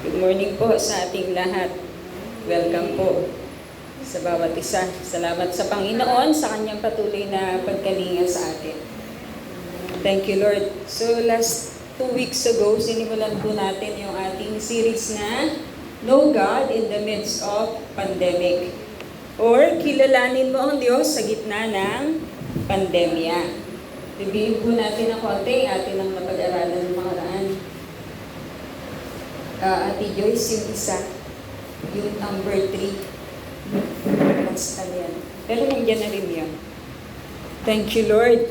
Good morning po sa ating lahat. Welcome po sa bawat isa. Salamat sa Panginoon sa kanyang patuloy na pagkalinga sa atin. Thank you, Lord. So last 2 weeks ago, sinimulan po natin yung ating series na Know God in the Midst of Pandemic. Or kilalanin mo ang Diyos sa gitna ng pandemya. Review po natin ang konti atin ang napag-aralan ng mga raan. Ate Joyce, yung isa, yung number 3. Basta yan. Pero nandiyan na rin yun. Thank you, Lord.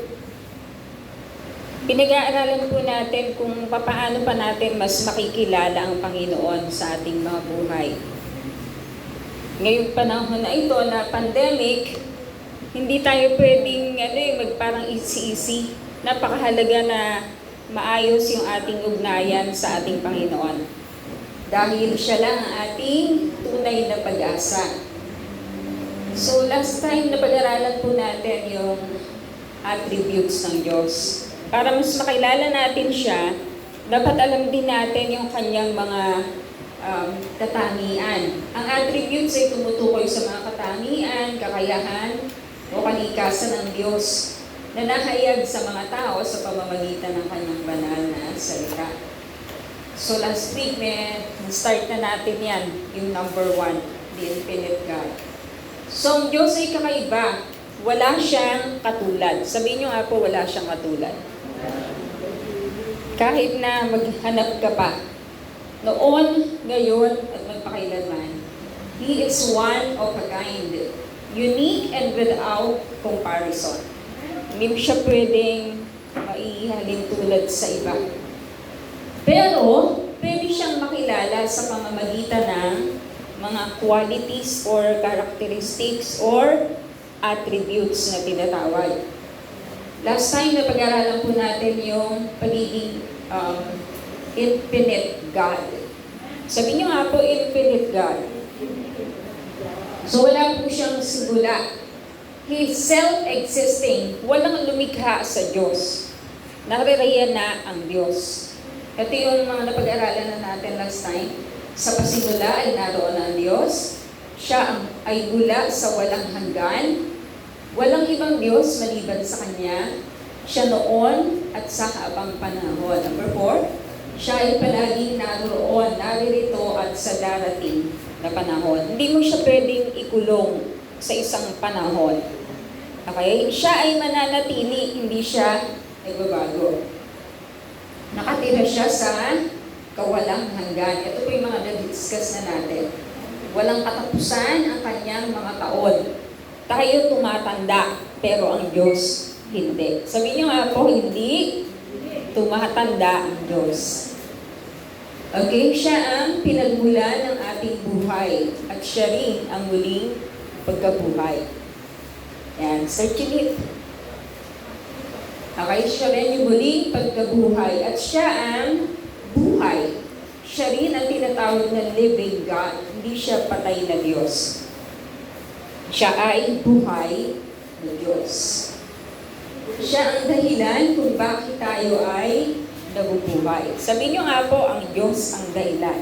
Pinag-aaralan po natin kung paano pa natin mas makikilala ang Panginoon sa ating mga buhay. Ngayong panahon na ito na pandemic, hindi tayo pwedeng magparang easy-easy. Napakahalaga na maayos yung ating ugnayan sa ating Panginoon. Dahil siya lang ang ating tunay na pag-asa. So last time napag-aralan po natin yung attributes ng Diyos. Para mas makilala natin siya, dapat alam din natin yung kanyang mga katangian. Ang attributes ay tumutukoy sa mga katangian, kakayahan, o kalikasan ng Diyos na nahayag sa mga tao sa pamamagitan ng kanyang banal na salita. So last week, start na natin yan, yung number 1, the infinite God. So ang Diyos ay kakaiba, wala siyang katulad. Sabihin nyo nga po, wala siyang katulad. Kahit na maghanap ka pa, noon, ngayon, at magpakailanman, He is one of a kind, unique and without comparison. Hindi siya pwedeng maihalin tulad sa iba. Pero, pwede siyang makilala sa pamamagitan ng mga qualities or characteristics or attributes na tinatawag. Last time na pag-aralan po natin yung pagiging infinite God. Sabi niyo nga po, infinite God. So wala po siyang simula. He is self-existing. Walang lumikha sa Diyos. Nariraya na ang Diyos. Ito yung mga napag-aralan na natin last time. Sa pasimula ay naroon ang Diyos. Siya ay mula sa walang hanggan. Walang ibang Diyos maliban sa Kanya. Siya noon at sa habang panahon. Number 4, siya ay palaging naroon, naririto at sa darating na panahon. Hindi mo siya pwedeng ikulong sa isang panahon. Okay? Siya ay mananatili, hindi siya nagbabago. Nakatira siya sa kawalang hanggan. Ito po yung mga na-discuss na natin. Walang katapusan ang kanyang mga taon. Tayo tumatanda, pero ang Diyos hindi. Sabihin niyo nga po, hindi tumatanda ang Diyos. Okay, siya ang pinagmula ng ating buhay at siya rin ang muling pagkabuhay. Yan, searching it. Okay, siya rin yung muling pagkabuhay at siya ang buhay. Siya rin ang tinatawag na living God. Hindi siya patay na Diyos. Siya ay buhay na Diyos. Siya ang dahilan kung bakit tayo ay nabubuhay. Sabihin niyo nga po, ang Diyos ang dahilan.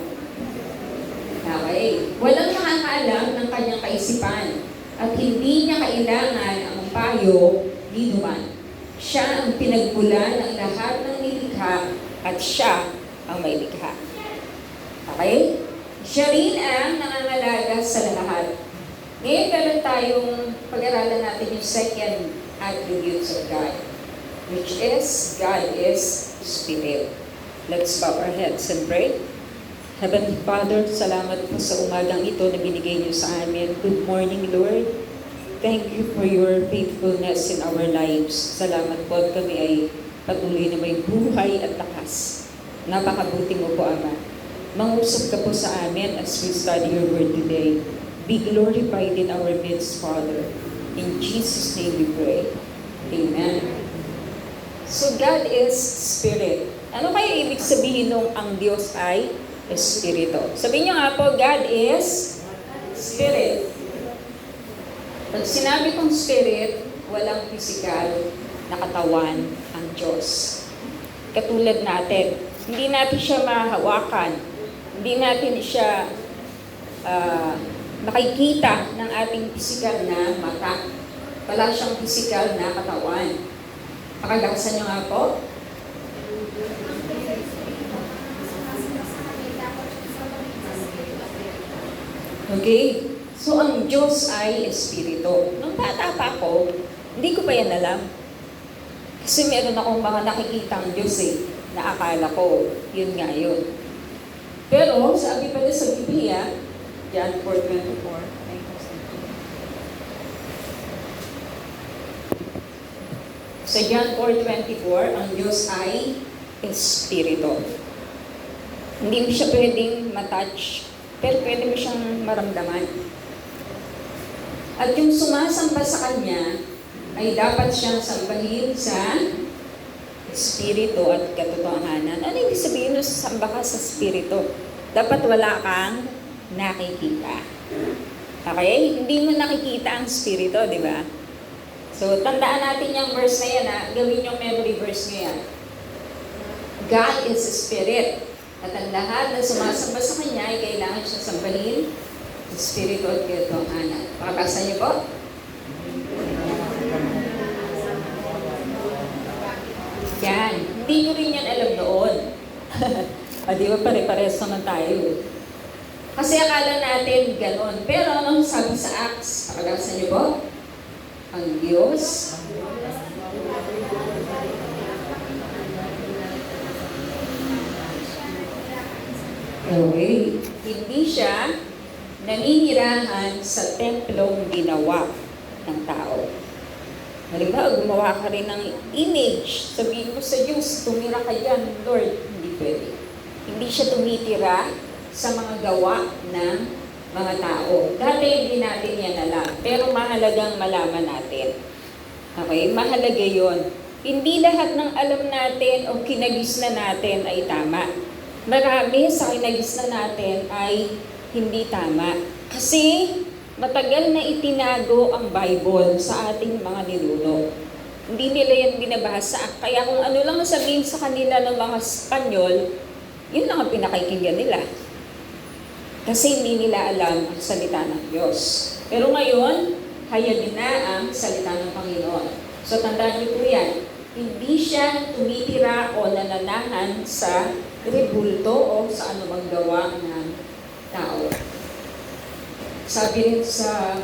Okay. Walang nakakaalam ng kanyang kaisipan at hindi niya kailangan ang payo ni Duman. Siya ang pinagmula ng lahat ng nilikha at siya ang may likha. Okay? Siya rin ang nangangalaga sa lahat. Ngayon meron tayong pag-aralan natin yung second attributes of God, which is God is Spirit. Let's bow our heads and pray. Heavenly Father, salamat po sa umagang ito na binigay niyo sa amin. Good morning, Lord. Thank you for your faithfulness in our lives. Salamat po at kami ay patuloy na may buhay at lakas. Napakabuti mo po, Ama. Mangusap ka po sa amin as we study your word today. Be glorified in our midst, Father. In Jesus' name we pray. Amen. So God is Spirit. Ano kaya ibig sabihin nung ang Diyos ay Espiritu? Sabihin niyo nga po, God is Spirit. Pag sinabi kong spirit, walang physical na katawan ang Diyos. Katulad natin, hindi natin siya mahawakan, Hindi natin siya nakikita ng ating pisikal na mata. Wala siyang pisikal na katawan. Pakagasan niyo nga po. Okay? So, ang Diyos ay Espiritu. Nung bata pa ako, hindi ko pa yan alam. Kasi meron akong mga nakikitang Diyos na akala ko, yun nga yun. Pero, sabi pala sa Biblia, John 4:24, sa John 4:24, ang Diyos ay Espiritu. Hindi mo siya pwedeng matouch, pero pwede mo siyang maramdaman. At yung sumasamba sa Kanya, ay dapat siyang sambahin sa Espiritu at katotohanan. Ano ibig sabihin ng samba ka sa Espiritu? Dapat wala kang nakikita. Okay? Hindi mo nakikita ang Espiritu, di ba? So, tandaan natin yung verse na yan, gawin yung memory verse nyo yan. God is a Spirit. At ang lahat na sumasamba sa Kanya ay kailangan siya sambahin sa Espiritu at katotohanan. Pakabasa niyo po. Yan. Hindi ko rin yan alam noon. Di ba pare-pares naman tayo. Kasi akala natin gano'n. Pero anong sabi sa Acts? Pakabasa niyo po. Ang Diyos hindi siya naninirahan sa templong ginawa ng tao. Halimbawa, gumawa ka rin ng image. Sabihin mo sa Diyos, tumira ka yan, Lord. Hindi pwede. Hindi siya tumitira sa mga gawa ng mga tao. Dati hindi natin yan alam. Pero mahalagang malaman natin. Okay? Mahalaga yon. Hindi lahat ng alam natin o kinagisna natin ay tama. Marami sa kinagisna natin ay hindi tama. Kasi matagal na itinago ang Bible sa ating mga ninuno. Hindi nila yan binabasa. Kaya kung ano lang sabihin sa kanila ng mga Espanyol, yun lang ang pinakikinggan nila. Kasi hindi nila alam ang salita ng Diyos. Pero ngayon, hayagin na ang salita ng Panginoon. So tandaan niyo po yan. Hindi siya tumitira o nananahan sa rebulto o sa anumang gawa ng tao. Sabi rin sa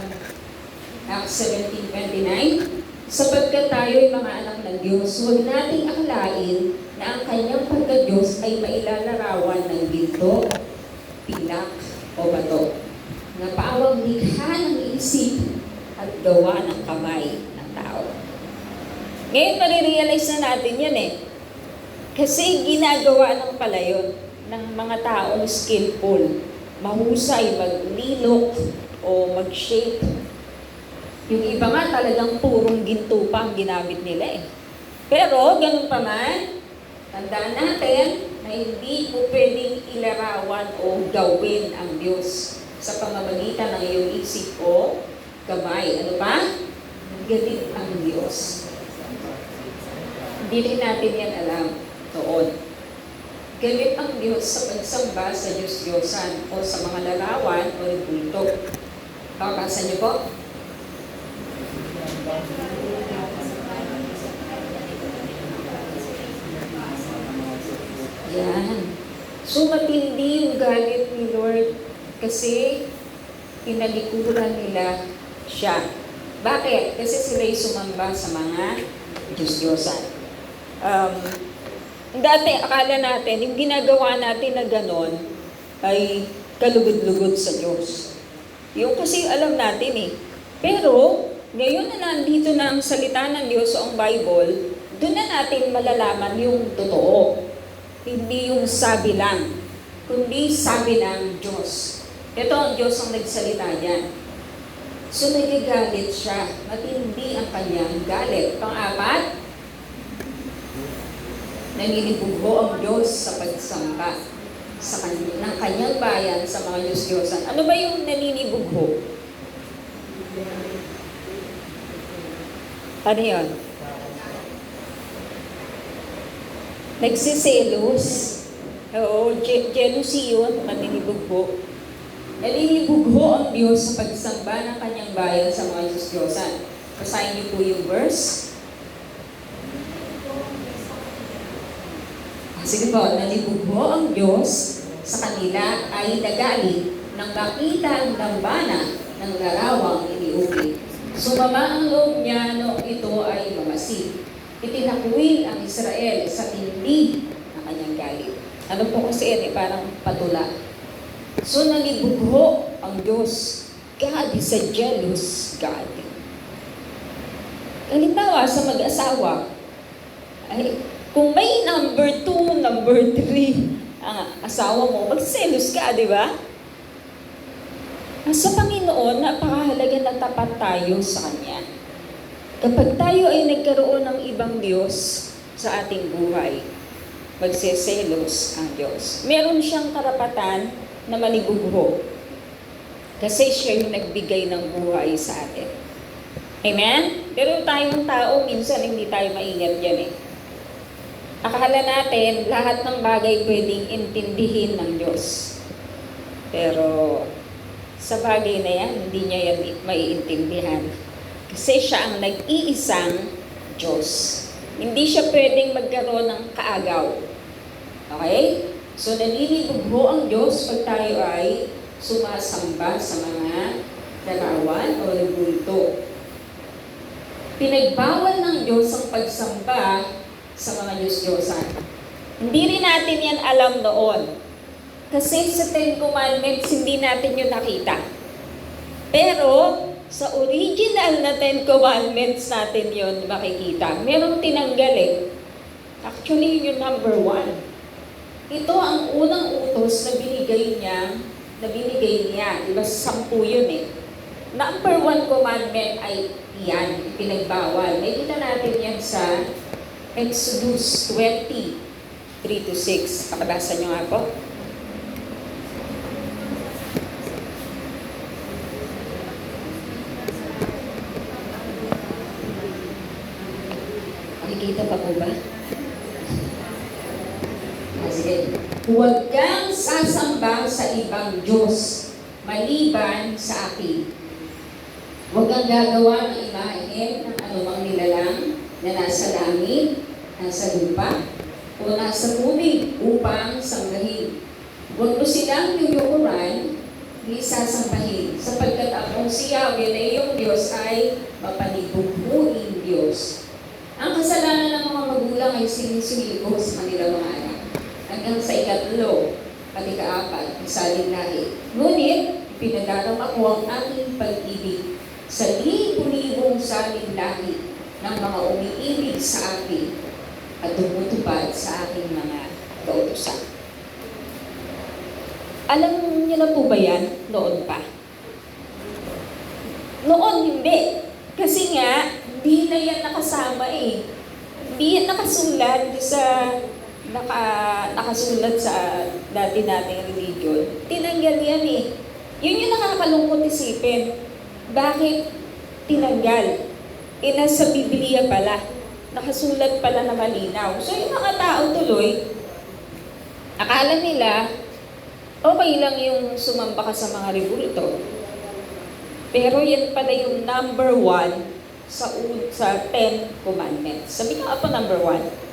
Acts 17:29, sapagkat tayo'y mga anak ng Diyos, huwag nating akalain na ang kanyang pagka-Diyos ay mailalarawan ng ginto, pilak, o bato, na paawang likha ng isip at gawa ng kamay ng tao. Ngayon, marirealize na natin yan Kasi ginagawa ng pala yun ng mga taong skillful, mahusay maglilok o mag-shape. Yung iba nga talagang purong ginto pa ang ginamit nila Pero, ganun pa man, tandaan natin na hindi mo pwedeng ilarawan o gawin ang Diyos sa pamamagitan ng iyong isip o kamay. Ano pa? Galit ang Diyos. Hindi rin natin yan alam noon. Galit ang Diyos sa pagsamba sa Diyos-Diyosan o sa mga larawan o rebulto. Pakabasa niyo po. Yan. So matindi yung galit ni Lord kasi pinalikuran nila siya. Bakit? Kasi sila'y sumamba sa mga Diyos-Diyosan. Dati, akala natin, yung ginagawa natin na ganon ay kalugod-lugod sa Diyos. Yung kasi alam natin Pero, ngayon na nandito na ang salita ng Diyos o ang Bible, doon na natin malalaman yung totoo. Hindi yung sabi lang, kundi sabi ng Diyos. Ito ang Diyos ang nagsalita yan. So, nagagalit siya. Matindi ang kanyang galit. Pang-apat, nanginibugho ang Diyos sa pagsamba ng kanyang bayan sa mga Diyos-Diyosan. Ano ba yung naninibugho? Ano yun? Nagsiselos. Oo, jealousy yun, maninibugho. Naninibugho ang Diyos sa pagsamba ng kanyang bayan sa mga Diyos-Diyosan. Basahin niyo po yung verse. Sige po, nalibugho ang Diyos sa kanila ay nagalit nang makita ang dambana ng larawang iniuwi. Sumama ang loob niya noong ito ay mamasid. Itinakwil ang Israel sa tindi ng kanyang galit. Ano po kasi yan parang patula. So nalibugho ang Diyos. God is a jealous God. Halimbawa sa mag-asawa, ay kung may number 2, number 3 ang asawa mo, magselos ka, di ba? Sa Panginoon, napakahalaga na tapat tayo sa Kanya. Kapag tayo ay nagkaroon ng ibang Diyos sa ating buhay, magseselos ang Diyos. Meron siyang karapatan na malibugho kasi siya yung nagbigay ng buhay sa atin. Amen? Pero tayong tao, minsan hindi tayo maingat yan eh. Akala natin, lahat ng bagay pwedeng intindihin ng Diyos. Pero sa bagay na yan, hindi niya yan maiintindihan. Kasi siya ang nag-iisang Diyos. Hindi siya pwedeng magkaroon ng kaagaw. Okay? So, nalilibugho ang Diyos pag tayo ay sumasamba sa mga larawan o bulto. Pinagbawal ng Diyos ang pagsamba sa mga Diyos-Diyosan. Hindi rin natin yan alam noon. Kasi sa Ten Commandments, hindi natin yun nakita. Pero, sa original na Ten Commandments natin yun makikita. Merong tinanggal eh. Actually, yun yung number 1. Ito ang unang utos na binigay niya. Diba, 10 yun eh. Number 1 commandment ay yan, pinagbawal. May kita natin yan sa Exodus 20, 3-6. Pakabasa nyo nga po. Makikita pa po ba? Sige. Huwag kang sasamba sa ibang Diyos maliban sa akin. Huwag kang gagawa ng imahe ng anumang nilalang na nasa langit, nasa lupa, o nasa tubig upang sanggahin. Huwag mo silang yuyukuran, hindi sasambahin, sapagkat akong si Yahweh na iyong Diyos ay mapanibughuing Diyos. Ang kasalanan ng mga magulang ay sinisiliko sa kanilang mga anak. Hanggang sa 3, pati 4, isaling lahi. Ngunit, pinagdarama ko ang aking pag-ibig sa libu-libong saling lahi ng mga umiibig sa akin at tumutupad sa aking mga kautusan. Alam niyo na po ba yan noon pa? Noon hindi. Kasi nga, hindi na yan nakasama eh. Hindi yan nakasulat sa nakasulat sa dati nating religion. Tinanggal yan eh. Yun yung nakakalungkot isipin. Bakit tinanggal? Nasa Biblia pala. Nakasulat pala na malinaw. So yung mga tao tuloy, akala nila, okay lang yung sumamba ka sa mga rebulto. Pero yan pala yung number 1 sa 10 commandments. Sabi ka pa number 1.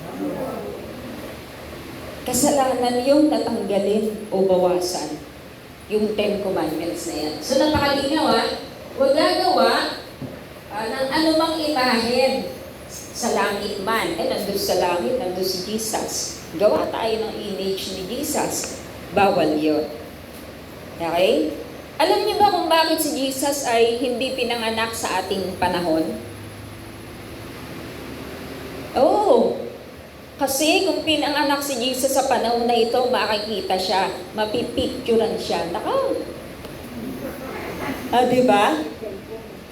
Kasalanan yung natanggalin o bawasan yung 10 commandments na yan. So napakalinaw huwag gagawa ng anumang imahen sa langit man. Nandun sa langit, nandun si Jesus. Gawa tayo ng image ni Jesus. Bawal yun. Okay? Alam niyo ba kung bakit si Jesus ay hindi pinanganak sa ating panahon? Oo. Kasi kung pinanganak si Jesus sa panahon na ito, makikita siya, mapipicturean siya. Diba?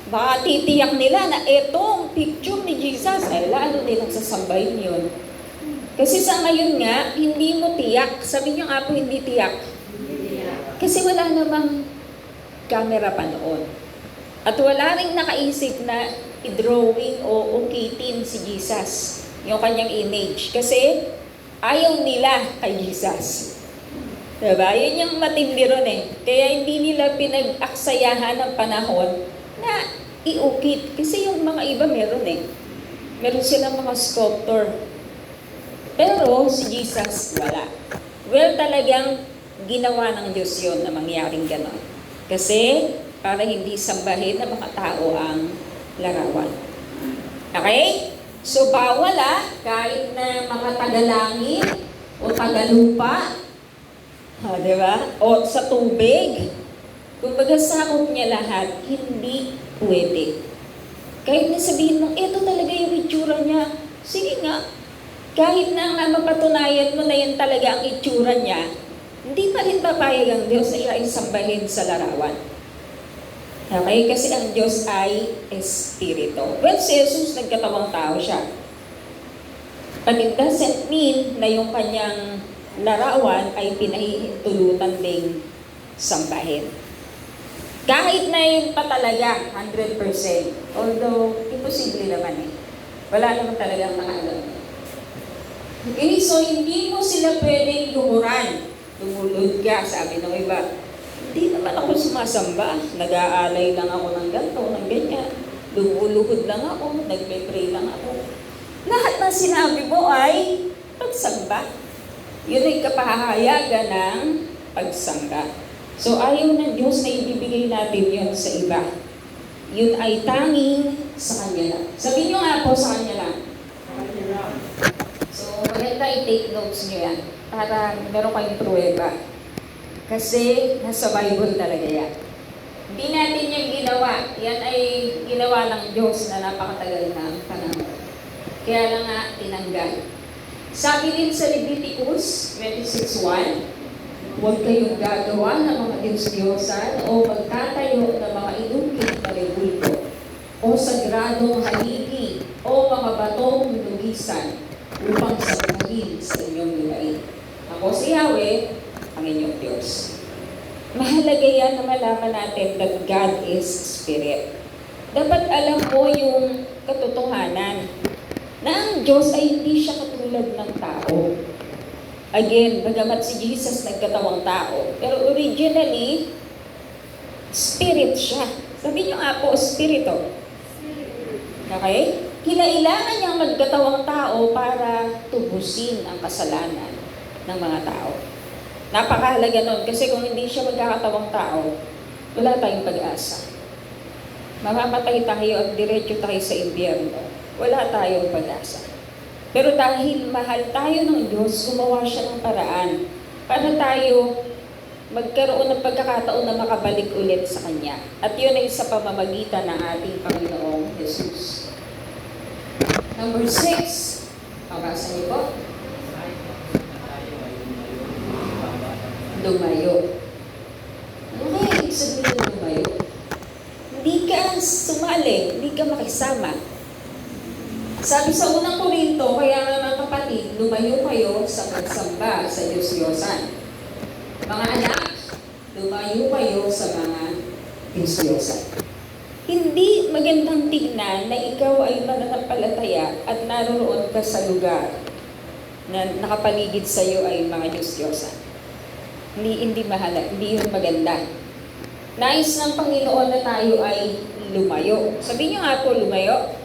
Baka titiyak nila na etong picture ni Jesus, ay lalo nilang sasambahin yun. Kasi sa ngayon nga, hindi mo tiyak. Sabi niyo nga po, hindi tiyak. Kasi wala namang camera pa noon. At wala rin nakaisip na i-drawing o ukitin si Jesus, yung kanyang image. Kasi ayaw nila kay Jesus. Diba? Yun yung matindi ron eh. Kaya hindi nila pinag-aksayahan ng panahon na iukit. Kasi yung mga iba meron eh. Meron silang mga sculptor. Pero si Jesus, wala. Well, talagang ginawa ng Diyos yun na mangyaring ganon. Kasi para hindi sambahin ng mga tao ang larawan. Okay? So bawal kahit na mga tagalangit o tagalupa, di ba? O sa tubig. Kumbaga sakop niya lahat, hindi pwede. Kahit na sabihin mo, ito talaga yung itsura niya. Sige nga. Kahit na nga mapatunayan mo na yan talaga ang itsura niya, hindi pa rin papayag ang Diyos na isambahin sa larawan. Okay? Kasi ang Diyos ay Espiritu. Well, si Jesus nagkatawang tao siya. But it doesn't mean na yung kanyang larawan ay pinahihintulutan ding sambahin. Kahit na yun pa talaga, 100%. Although, imposible naman eh. Wala naman talagang nakaalam. Okay, so hindi mo sila pwedeng lumuran. Lumulod ka, sabi ng iba. Hindi naman ako sumasamba. Nag-aalay lang ako ng ganito, ng ganyan. Lumuluhod lang ako, nagpe-pray lang ako. Lahat ng sinabi mo ay pagsamba. Yun ay kapahayagan ng pagsamba. So ayaw ng Diyos na ibibigay natin yun sa iba. Yun ay tanging sa Kanya lang. Sabihin nyo nga po sa Kanya lang. So maganda i-take notes nyo yan para meron kayong pruweba. Kasi nasa Bible talaga yan. Hindi natin yung ginawa. Yan ay ginawa ng Diyos na napakatagal na panahon. Kaya lang nga tinanggal. Sabi din sa Leviticus 26:1, huwag kayong gagawa ng mga Diyos-Diyosan o magtatayo ng mga inukit na rebulto o sagradong haligi o mga batong lugisan upang sabuhin sa inyong lupain. Ako si Yahweh, ang inyong Diyos. Mahalaga yan na malaman natin that God is Spirit. Dapat alam mo yung katotohanan na ang Diyos ay hindi siya katulad ng tao. Again, bagamat si Jesus nagkatawang tao, pero originally, Spirit siya. Sabi niyo nga po, Spirito. Okay? Kinailangan niyang magkatawang tao para tubusin ang kasalanan ng mga tao. Napakahalaga nun kasi kung hindi siya magkakatawang tao, wala tayong pag-asa. Mamamatay tayo at diretso tayo sa impyerno. Wala tayong pag-asa. Pero dahil mahal tayo ng Diyos, gumawa siya ng paraan para tayo magkaroon ng pagkakataon na makabalik ulit sa Kanya. At yun ay sa pamamagitan ng ating Panginoong Jesus. Number 6. Pabasa niyo po. Lumayo. Ano kaya ibig sabihin ng lumayo? Hindi ka sumali, hindi ka makisama. Sabi sa unang Korinto, kaya mga kapatid, lumayo kayo sa pagsamba sa Diyos-Diyosan. Mga anak, lumayo kayo sa mga Diyos-Diyosan. Hindi magandang tingnan na ikaw ay mananampalataya at naroon ka sa lugar na nakapaligid sa iyo ay mga Diyos-Diyosan. Hindi mahala, hindi yun maganda. Nais ng Panginoon na tayo ay lumayo. Sabihin niyo nga po, lumayo.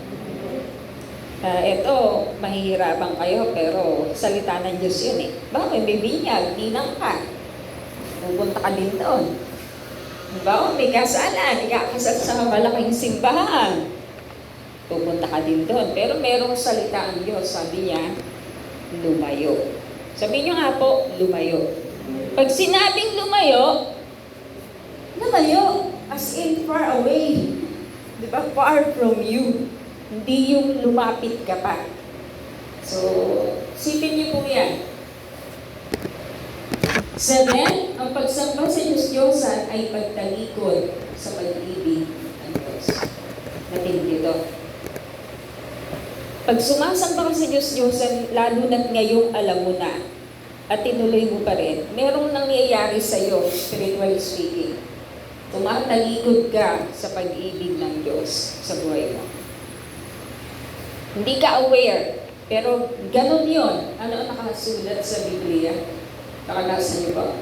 Ito, mahihirapan kayo, pero salita ng Diyos yun eh. Bakit? May binyag, dinang ka. Pupunta ka din doon. Diba? May kasalan, ikakasal sa malaking simbahan. Pupunta ka din doon. Pero merong salita ang Diyos, sabi niya, lumayo. Sabi niyo nga po, lumayo. Pag sinabing lumayo, lumayo, as in far away. Diba? Far from you. Hindi yung lumapit ka pa. So, sipin niyo po yan. 7, ang pagsamba sa Diyos-Diyosan ay pagtalikod sa pag-ibig ng Diyos. Matindi ito. Pag sumasamba ka sa Diyos-Diyosan, lalo na't ngayong alam mo na, at tinuloy mo pa rin, merong nangyayari sa iyo, spiritually speaking. Tumatalikod ka sa pag-ibig ng Diyos sa buhay mo. Hindi ka aware, pero ganun yun. Ano ang nakasulat sa Biblia? Nakalasa niyo ba?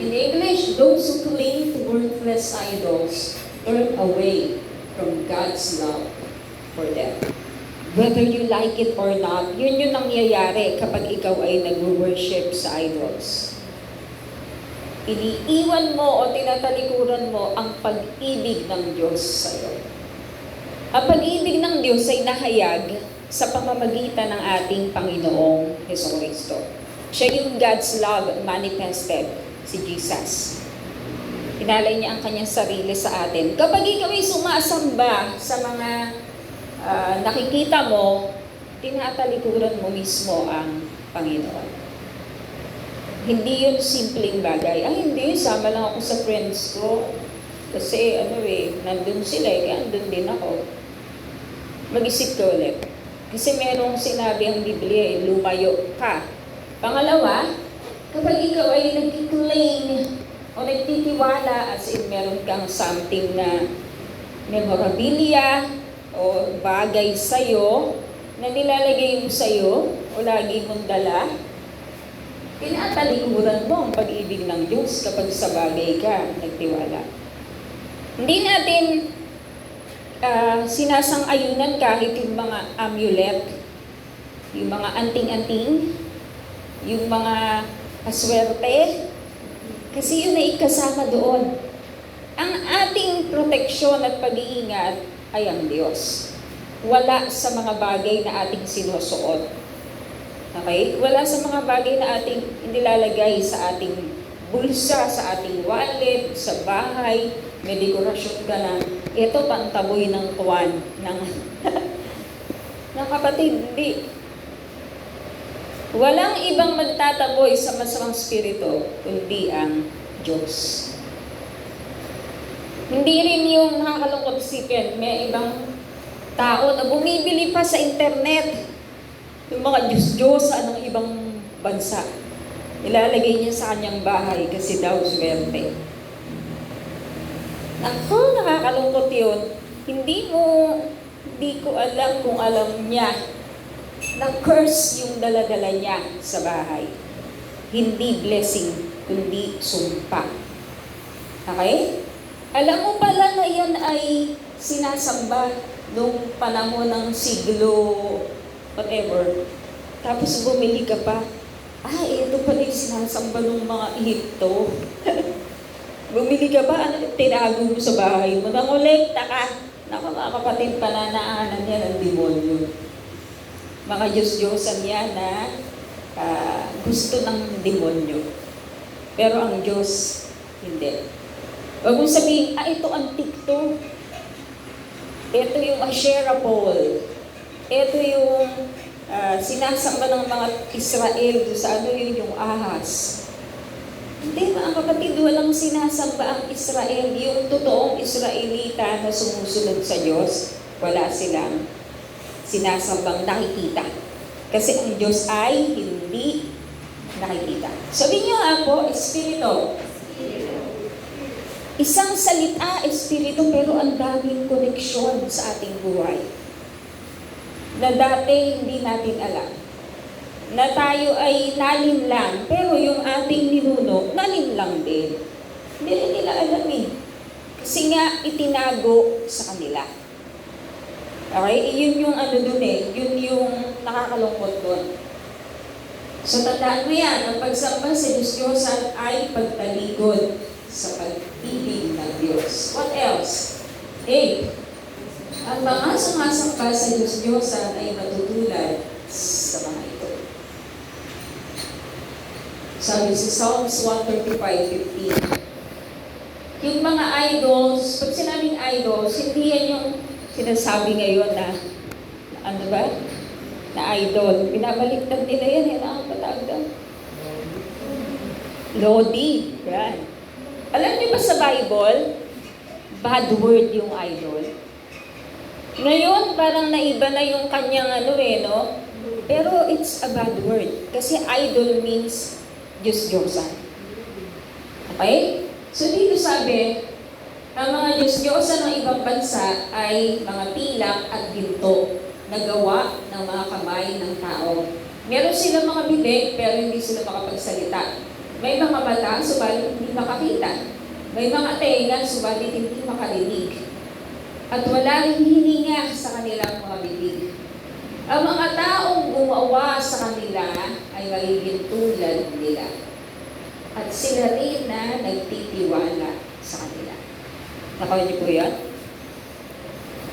In English, those who cling to worthless idols turn away from God's love for them. Whether you like it or not, yun yung nangyayari kapag ikaw ay nag-worship sa idols. Iniiwan mo o tinatalikuran mo ang pag-ibig ng Diyos sa iyo. Ang pag-ibig ng Diyos ay nahayag sa pamamagitan ng ating Panginoong Jesucristo. Siya yung God's love manifested, si Jesus. Inalay niya ang kanyang sarili sa atin. Kapag ikaw ay sumasamba sa mga nakikita mo, tinatalikuran mo mismo ang Panginoon. Hindi yun simpleng bagay. Hindi, sama lang ako sa friends ko. Kasi nandun sila kaya nandun din ako. Mag-isip ka ulit. Kasi merong sinabi ang Biblia, lumayo ka. Pangalawa, kapag ikaw ay nag-claim o nagtitiwala, as in meron kang something na memorabilia o bagay sa'yo na nilalagay mo sa'yo o lagi mong dala, tinatalikuran mo ang pag-ibig ng Diyos kapag sa bagay ka nagtiwala. Hindi natin sinasang-ayunan kahit yung mga amulet, yung mga anting-anting, yung mga aswerte, kasi yun ay kasama doon. Ang ating proteksyon at pag-iingat ay ang Diyos. Wala sa mga bagay na ating sinusuot. Okay? Wala sa mga bagay na ating inilalagay sa ating bulsa, sa ating wallet, sa bahay, may dekorasyon ka na. Ito pantaboy ng tuwan ng kapatid. Hindi. Walang ibang magtataboy sa masamang spirito kundi ang Diyos. Hindi rin yung nakakalungkot isipin. May ibang tao na bumibili pa sa internet yung mga Diyos-Diyosa ng ibang bansa. Ilalagay niya sa kanyang bahay kasi daw swerte. Ako, nakakalungkot yun. Hindi ko alam kung alam niya na curse yung daladala niya sa bahay. Hindi blessing, kundi sumpa. Okay? Alam mo pala na yan ay sinasamba nung panahon ng siglo, whatever. Tapos bumili ka pa. Ito pala yung sinasamba ng mga Egypto. Bumili ka ba? Tinago mo sa bahay mo. Nangolekta ka. Naku, mga kapatid, pananaanan yan ng demonyo. Mga Diyos-Diyosan yan na gusto ng demonyo. Pero ang Diyos, hindi. Huwag mong sabihin, ito antik to. Ito yung Asherah pole. Ito yung sinasamba ng mga Israel sa yung Ahas. Hindi, mga kapatid, walang sinasamba ang Israel. Yung totoong Israelita na sumusunod sa Diyos, wala silang sinasambang nakikita. Kasi ang Diyos ay hindi nakikita. Sabihin niyo nga po, Espiritu. Isang salita, Espiritu, pero ang daming koneksyon sa ating buhay. Na dati hindi natin alam. Na tayo ay nalinlang, pero yung ating ninuno, nalinlang din. Hindi rin nila alam eh. Kasi nga, itinago sa kanila. Okay? Yun yung dun eh. Yun yung nakakalungkot dun. So, tandaan mo yan, ang pagsamba sa Diyos-Diyosan ay pagtalikod sa pag-ibig ng Diyos. What else? 8. Ang mga sumasamba sa Diyos-Diyosan ay matutulad sa mga ito. Sabi sa Psalms 135:15. Yung mga idols, pag sinabing idols, hindi yan yung sinasabi ngayon na, ano ba? Na idol. Binabaliktad nila yan, ang patawag daw. Lodi. Yan. Alam niyo ba sa Bible, bad word yung idol? Ngayon, parang naiba na yung kanyang no? Pero it's a bad word. Kasi idol means Diyos-Diyosan. Okay? So dito sabi, ang mga Diyos-Diyosan ng ibang bansa ay mga pilak at ginto na gawa ng mga kamay ng tao. Meron silang mga bibig, pero hindi sila makapagsalita. May mga mata, subalit hindi makakita. May mga tenga, subalit hindi makarinig. At wala ring hininga sa kanilang mga bibig. Ang mga taong gumawa sa kanila ay magiging tulad nila. At sila rin na nagtitiwala sa kanila. Nakawin niyo po yan?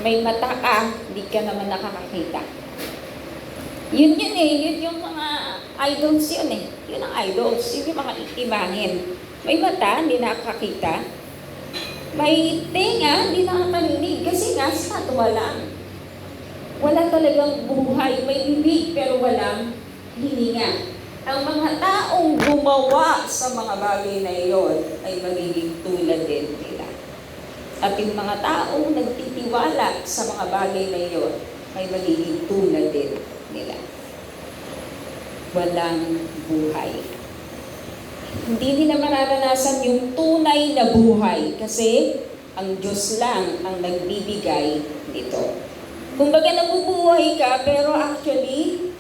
May mata ka, hindi ka naman nakakakita. Yun yung mga idols yun eh. Yun ang idols, yun yung mga imahin. May mata, hindi nakakakita. May tenga, hindi nakakarinig. Kasi nga, statwa lang. Wala talagang buhay. May bibig, pero walang hininga. Ang mga taong gumawa sa mga bagay na iyon ay magiging tulad din nila. At yung mga taong nagtitiwala sa mga bagay na iyon ay magiging tulad din nila. Walang buhay. Hindi nila mararanasan yung tunay na buhay kasi ang Diyos lang ang nagbibigay nito. Kumbaga nabubuhay ka pero actually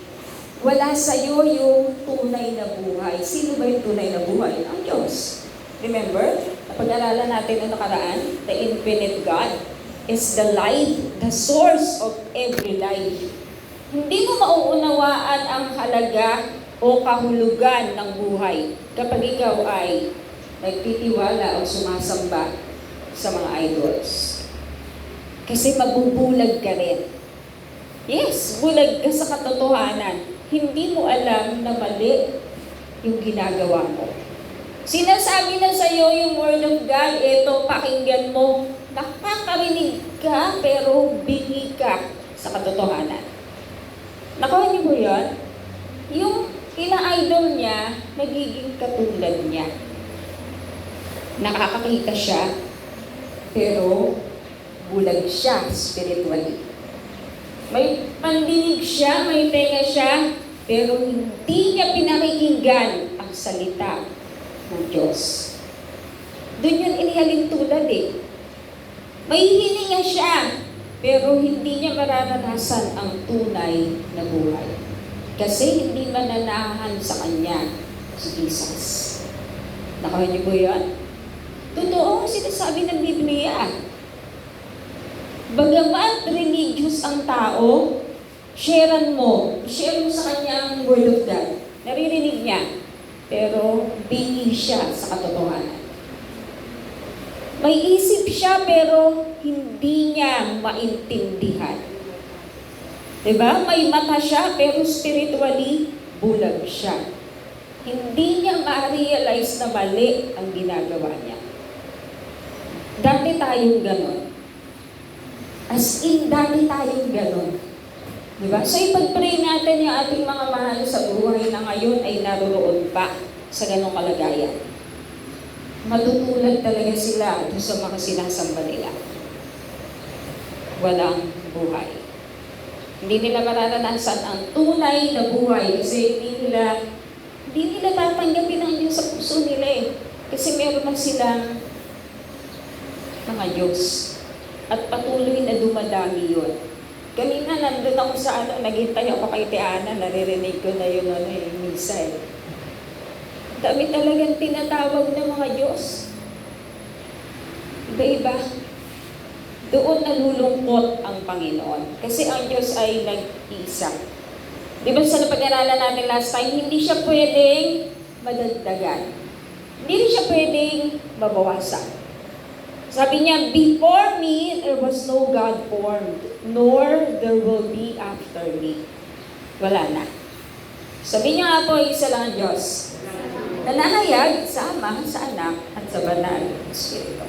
wala sa iyo yung tunay na buhay. Sino ba yung tunay na buhay? Ang Diyos. Remember? Napag-aralan natin noong nakaraan, the infinite God is the life, the source of every life. Hindi mo mauunawaan ang halaga o kahulugan ng buhay kapag ikaw ay nagtitiwala o sumasamba sa mga idols. Kasi mabubulag ka rin. Yes, bulag ka sa katotohanan. Hindi mo alam na mali yung ginagawa mo. Sinasabi na sa iyo yung Word of God, eto, pakinggan mo. Nakakarinig ka, pero bingi ka sa katotohanan. Nakuha niyo po yun? Yung ina-idol niya, nagiging katulad niya. Nakakakita siya, pero bulag siya spiritually. May pandinig siya, may tenga siya, pero hindi niya pinakikinggan ang salita ng Diyos. Doon yun inihalin tulad eh. May hininga siya, pero hindi niya mararanasan ang tunay na buhay. Kasi hindi mananahan sa kanya si Jesus. Nakuha niyo po yan? Totoo, sinasabi ng Biblia. Bagamat religious ang tao, share mo sa kanya ang Word of God. Naririnig niya, pero bingi siya sa katotohanan. May isip siya, pero hindi niya maintindihan. Diba? May mata siya, pero spiritually, bulag siya. Hindi niya ma-realize na mali ang ginagawa niya. Dati tayong ganon. As in, dati tayong ganon. Diba? So, ipag-pray natin yung ating mga mahal sa buhay na ngayon ay naroon pa sa ganong kalagayan. Matutulad talaga sila doon sa mga sinasamba nila. Walang buhay. Hindi nila mararanasan ang tunay na buhay kasi hindi nila tatanggapin ang Diyos sa puso nila eh. Kasi meron na silang mga Diyos. At patuloy na dumadami yun. Kanina nandun ako sa naghintay ako kay Tiana, naririnig ko na yung misa eh. Dami talagang tinatawag ng mga Diyos. Iba-iba. Doon nalulungkot ang Panginoon. Kasi ang Diyos ay nag-iisa. Di ba sa napag-aralan natin last time, hindi siya pwedeng madagdagan. Hindi rin siya pwedeng mabawasan. Sabi niya, before me, there was no God formed, nor there will be after me. Wala na. Sabi niya nga po, isa lang ang Diyos. Nananayag sa Ama, sa Anak, at sa Banal na Espiritu.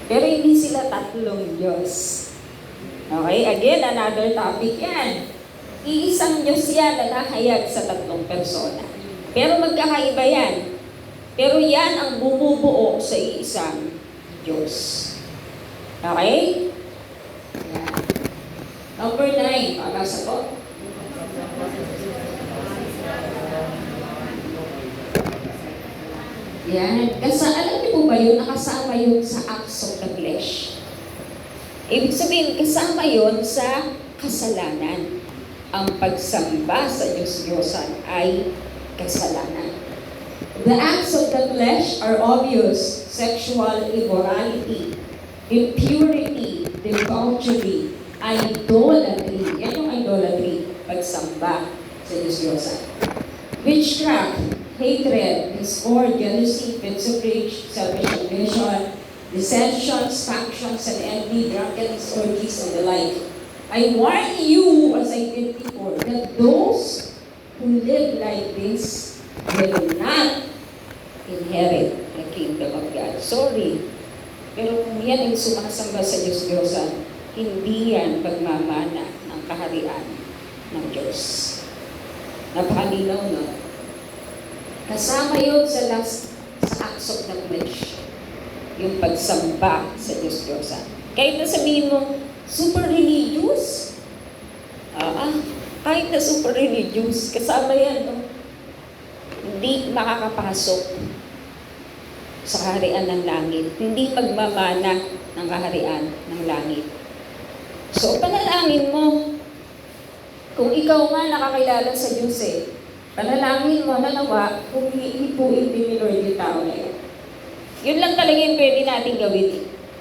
Pero hindi sila tatlong Diyos. Okay, again, another topic yan. Iisang Diyos yan na nahayag sa tatlong persona. Pero magkakaiba yan. Pero yan ang bumubuo sa iisang Diyos. Okay? Yan. Number 9. Pabasa po. Yan. Alam niyo po ba yun? Nakasama yun sa acts of the flesh. Ibig sabihin, kasama yun sa kasalanan. Ang pagsamba sa Diyos-Diyosan ay kasalanan. The acts of the flesh are obvious: sexual immorality, impurity, debauchery, idolatry. Yan yung idolatry, pagsamba sa Diyos-Diyosan. Witchcraft, hatred, discord, jealousy, fits of rage, selfish ambition, dissensions, factions, and envy, drunkenness, orgies, and the like. I warn you, as I did before, that those who live like this will not inherit the kingdom of God. Sorry, pero kung yan ay sumasamba sa Diyos-Diyosan, hindi yan pagmamana ng kaharian ng Diyos. Napakalinaw, no? Kasama yun sa acts of the flesh, yung pagsamba sa Diyos-Diyosan. Kahit na sabihin mo, super religious, kahit na super religious, kasama yan, no? Hindi makakapasok sa kaharian ng langit. Hindi magmamana ng kaharian ng langit. So, panalangin mo, kung ikaw nga nakakilala sa Diyos panalangin mo na nawa kung iipuin din ni Lord yung tao na yun. Yun lang talaga yung pwede natin gawin.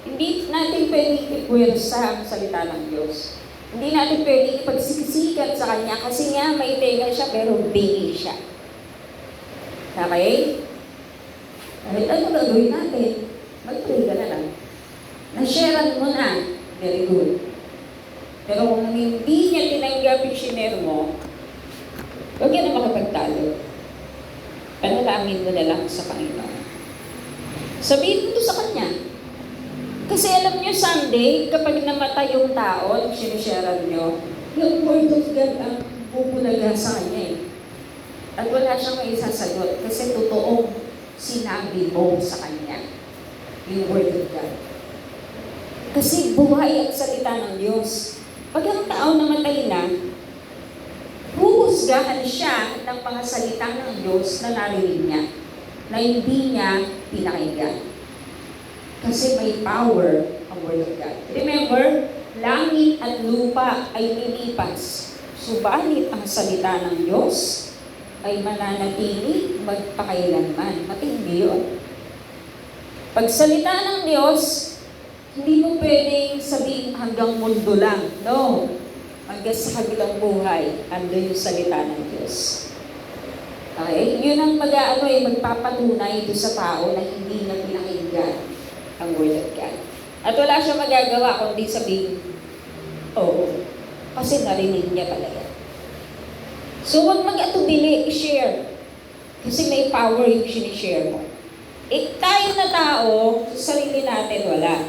Hindi natin pwede ipuwersa ang salita ng Diyos. Hindi natin pwede ipagsiksikan sa Kanya kasi nga may tenga siya pero baby siya. Okay? Kahit ano gagawin natin, mag-pray ka na lang. Na-sharean mo na, very good. Pero kung hindi niya tinanggap yung shinare mo, huwag yan na makapagtalo. Panalangin mo na lang sa Panginoon. Sabihin mo ito sa Kanya. Kasi alam niyo, someday, kapag namatay yung tao, yung sinisharean niyo, yung word of God ang pupulaga sa Kanya At wala siyang may isasagot kasi totoong sinabi mo sa Kanya yung word of God. Kasi buhay ang salita ng Diyos. Pag ang tao namatay na, huhusgahan siya ng mga salita ng Diyos na narinig niya, na hindi niya pinakinggan. Kasi may power ang word of God. Remember, langit at lupa ay lilipas. Subalit ang salita ng Diyos ay mananatili magpakailanman. Matindi yun. Pag salita ng Diyos, hindi mo pwedeng sabihin hanggang mundo lang. No. Hanggang sa kabilang buhay, andun yung salita ng Diyos. Okay? Yun ang magpapatunay ito sa tao na hindi na pinakinggan ang word of God. At wala siyang magagawa kundi sabihin, oo. Kasi narinig niya talaga. So, huwag mag-atubili, i-share. Kasi may power yung sinishare mo. Tayo na tao, sa sarili natin, wala.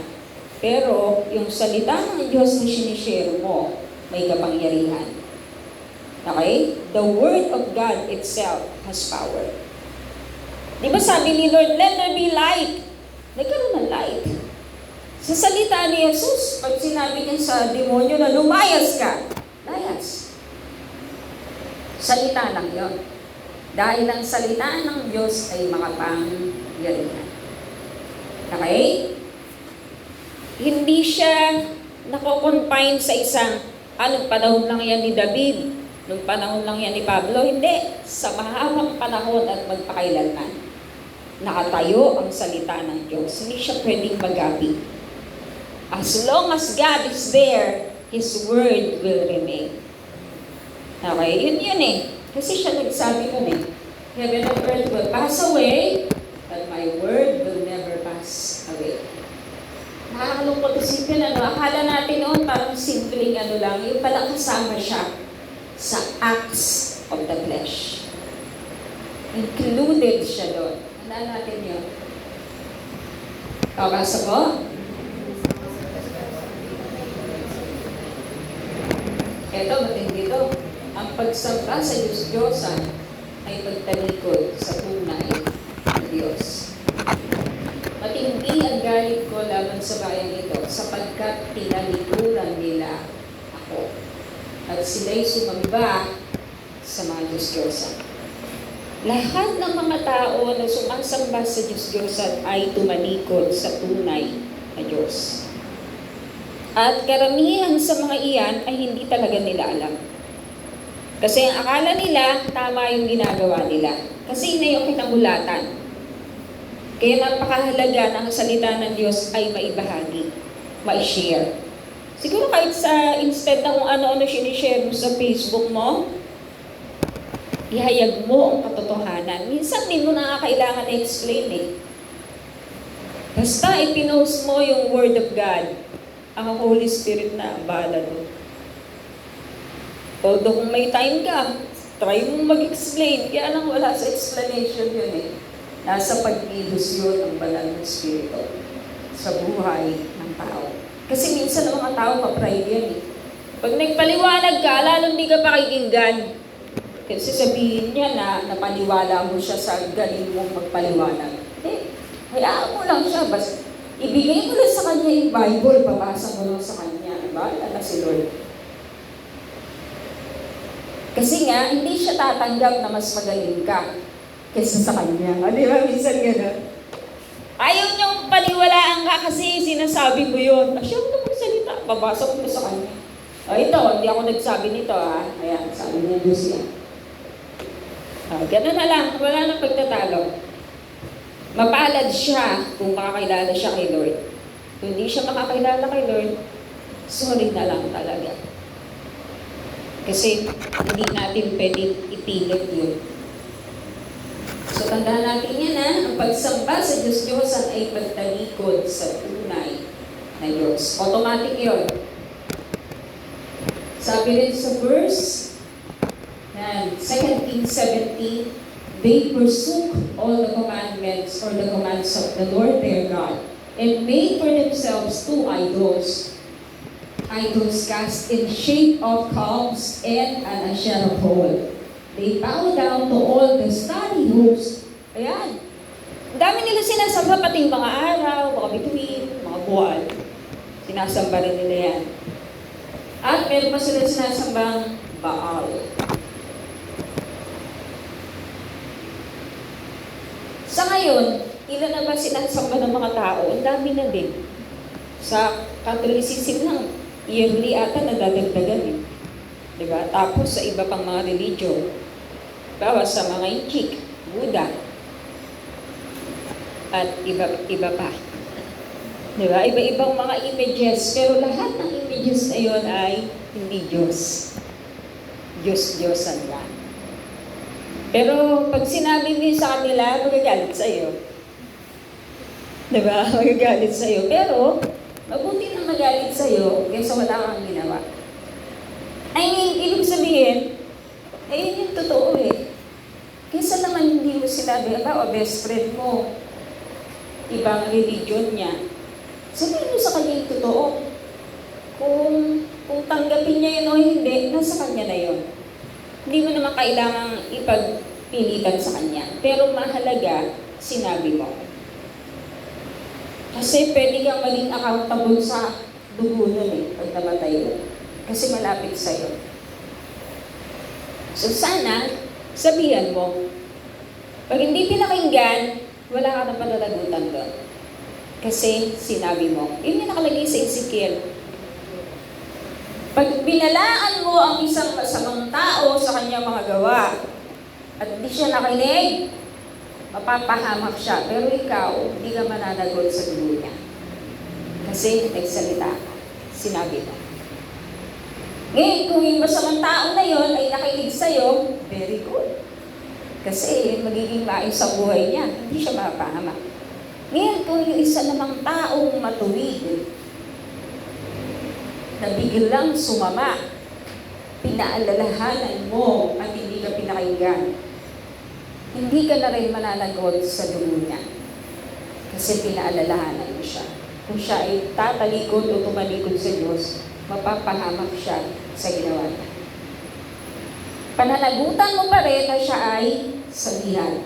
Pero, yung salita ng Diyos na sinishare mo, may kapangyarihan. Okay? The Word of God itself has power. Di ba sabi ni Lord, let there be light. Nagkaroon ng light. Sa salita ni Jesus, pag sinabi niya sa demonyo na lumayas ka, layas. Salita lang yon. Dahil ang salita ng Diyos ay makapangyarihan. Okay? Hindi siya nako-confine sa isang, anong panahon lang yan ni David, nung panahon lang yan ni Pablo. Hindi. Sa mahabang panahon at magpakailanman. Nakatayo ang salita ng Diyos. Hindi siya pwedeng magabi. As long as God is there, His Word will remain. Okay, yun Kasi siya nagsabi nun Heaven and earth will pass away, but my word will never pass away. Nakakalungkot isipin, akala natin noon parang simpleng lang, yung pala kasama siya sa acts of the flesh. Included siya doon. Tandaan natin yun. Basa ko? Ito, matindi ito. Ang pagsamba sa Diyos-Diyosan ay pagtalikod sa tunay na Diyos. Matindi ang galit ko laban sa bayan ito sapagkat tinalikuran nila ako. At sila'y sumamba sa mga Diyos-Diyosan. Lahat ng mga tao na sumasamba sa Diyos-Diyosan ay tumalikod sa tunay na Diyos. At karamihan sa mga iyan ay hindi talaga nila alam. Kasi ang akala nila, tama yung ginagawa nila. Kasi na yung kinamulatan. Kaya napakahalaga na ang salita ng Diyos ay maibahagi, ma-share. Siguro kahit instead na kung ano-ano sinishare mo sa Facebook mo, ihayag mo ang katotohanan. Minsan din mo na kailangan na-explain eh. Basta ipinost mo yung Word of God, ang Holy Spirit na bahala doon. Although kung may time ka, try mo mag-explain. Kaya lang wala sa explanation yun eh. Nasa pag-ihos yun ang banal ng Espiritu sa buhay ng tao. Kasi minsan ang mga tao pa-pride yan eh. Pag nagpaliwanag ka, lalo hindi ka pakikinggan. Kasi sabihin niya na napaniwala mo siya sa galing mong magpaliwanag. Eh, hayaan mo lang siya. Basta ibigay mo lang sa kanya yung Bible, pabasa mo lang sa kanya. Bahala na si Lord. Kasi nga, hindi siya tatanggap na mas magaling ka kaysa sa kanya. Di ba? Minsan gano'n. Ayaw niyong paniwalaan ka kasi sinasabi mo yun. Siya mo magsalita. Babasa ko sa kanya. Ito, hindi ako nagsabi nito ha. Ayan, sabi niya Diyos yan. Gano'n na lang. Wala nang pagtatalo. Mapalad siya kung makakilala siya kay Lord. Kung hindi siya makakilala kay Lord, sorry na lang talaga. Kasi hindi natin pwedeng ipilit yun. So tandaan natin yan ha, ang pagsamba sa Diyos-Diyosan ay pagtalikod sa tunay na Diyos. Automatic yun. Sabi rin sa verse, 2 Kings 17, they forsook all the commandments or the commands of the Lord their God and made for themselves two idols. Idols cast in shape of calves and an Asherah pole. They bow down to all the starry hosts. Ayan. Ang dami nila sinasamba, pati yung mga araw, mga bituin, mga buwan. Sinasamba rin nila yan. At meron pa sila sinasambang Baal. Sa ngayon, ilan na ba sinasamba ng mga tao? Ang dami na din. Sa Catholicism lang, yearly ata nadadagdagan eh. Diba? Tapos sa iba pang mga religion, bawa sa mga Inchik, Buddha, at iba pa. Diba? Iba-ibang mga images, pero lahat ng images na yun ay hindi Diyos. Diyos-Diyosan lang. Pero pag sinabi mo sa kanila, magagalit sa'yo. Diba? Magagalit sa'yo. Pero, mabuti na magalit sa'yo kaysa wala kang ginawa. I mean, ibig sabihin, yun yung totoo eh. Kaysa naman hindi mo sinabi, o best friend mo, ibang religion niya, sabihin mo sa kanya yung totoo. Kung tanggapin niya yun o hindi, nasa kanya na yun. Hindi mo naman kailangang ipagpilitan sa kanya. Pero mahalaga, sinabi mo. Kasi pwede kang maging accountable sa dugo nun eh, pag namatay mo. Kasi malapit sa'yo. So sana, sabihan mo. Pag hindi pinakinggan, wala ka na pananagutan doon. Kasi sinabi mo. Yun yung nakalagay sa Ezekiel. Pag binalaan mo ang isang masamang tao sa kanyang mga gawa, at hindi siya nakinig, mapapahamak siya. Pero ikaw, hindi ka mananagot sa dulo niya. Kasi nagsalita ka. Sinabi mo. Ngayon, kung yung masamang tao na yon ay nakinig sa'yo, very good. Kasi magiging maayos sa buhay niya. Hindi siya mapapahamak. Ngayon, kung yung isa namang taong matuwid, na biglang sumama, pinaalalahanan mo at hindi ka pinakinggan, hindi ka na rin mananagot sa dulo niya. Kasi pinaalalahanan mo siya. Kung siya ay tatalikod o tumalikod sa Diyos, mapapahamak siya sa ginawa niya. Pananagutan mo pa rin na siya ay sabihan.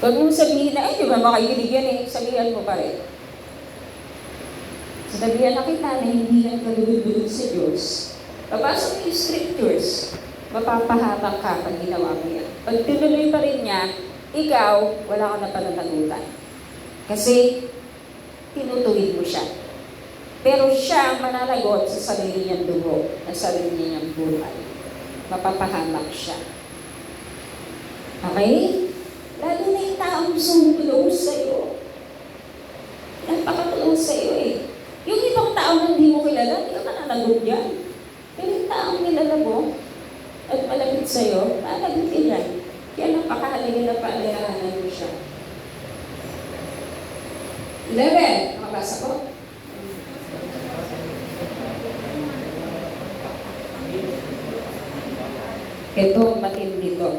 Huwag mong sabihin na, di ba makikinig yan eh, sabihan mo pa rin. Sabihan na kita na hindi yan kalugod-lugod sa Diyos. Babasa mo yung scriptures, mapapahamak ka pag ginawa mo yan. Pag tinuloy pa rin niya, ikaw, wala ka na pananagutan. Kasi, tinutuwid mo siya. Pero siya mananagot sa sarili niyang dugo, sa sarili niyang buhay. mapapahamak siya. Okay? Lalo na yung taong close sa'yo. Napaka-close sa'yo eh. Yung ibang tao na hindi mo kilala, hindi ka mananagot yan. Pero yung taong kilala mo at malapit sa'yo, managutin yan. Kaya napakahalaga na paalalahanan mo siya. 11. Makabasa ko. Ito, matindi to.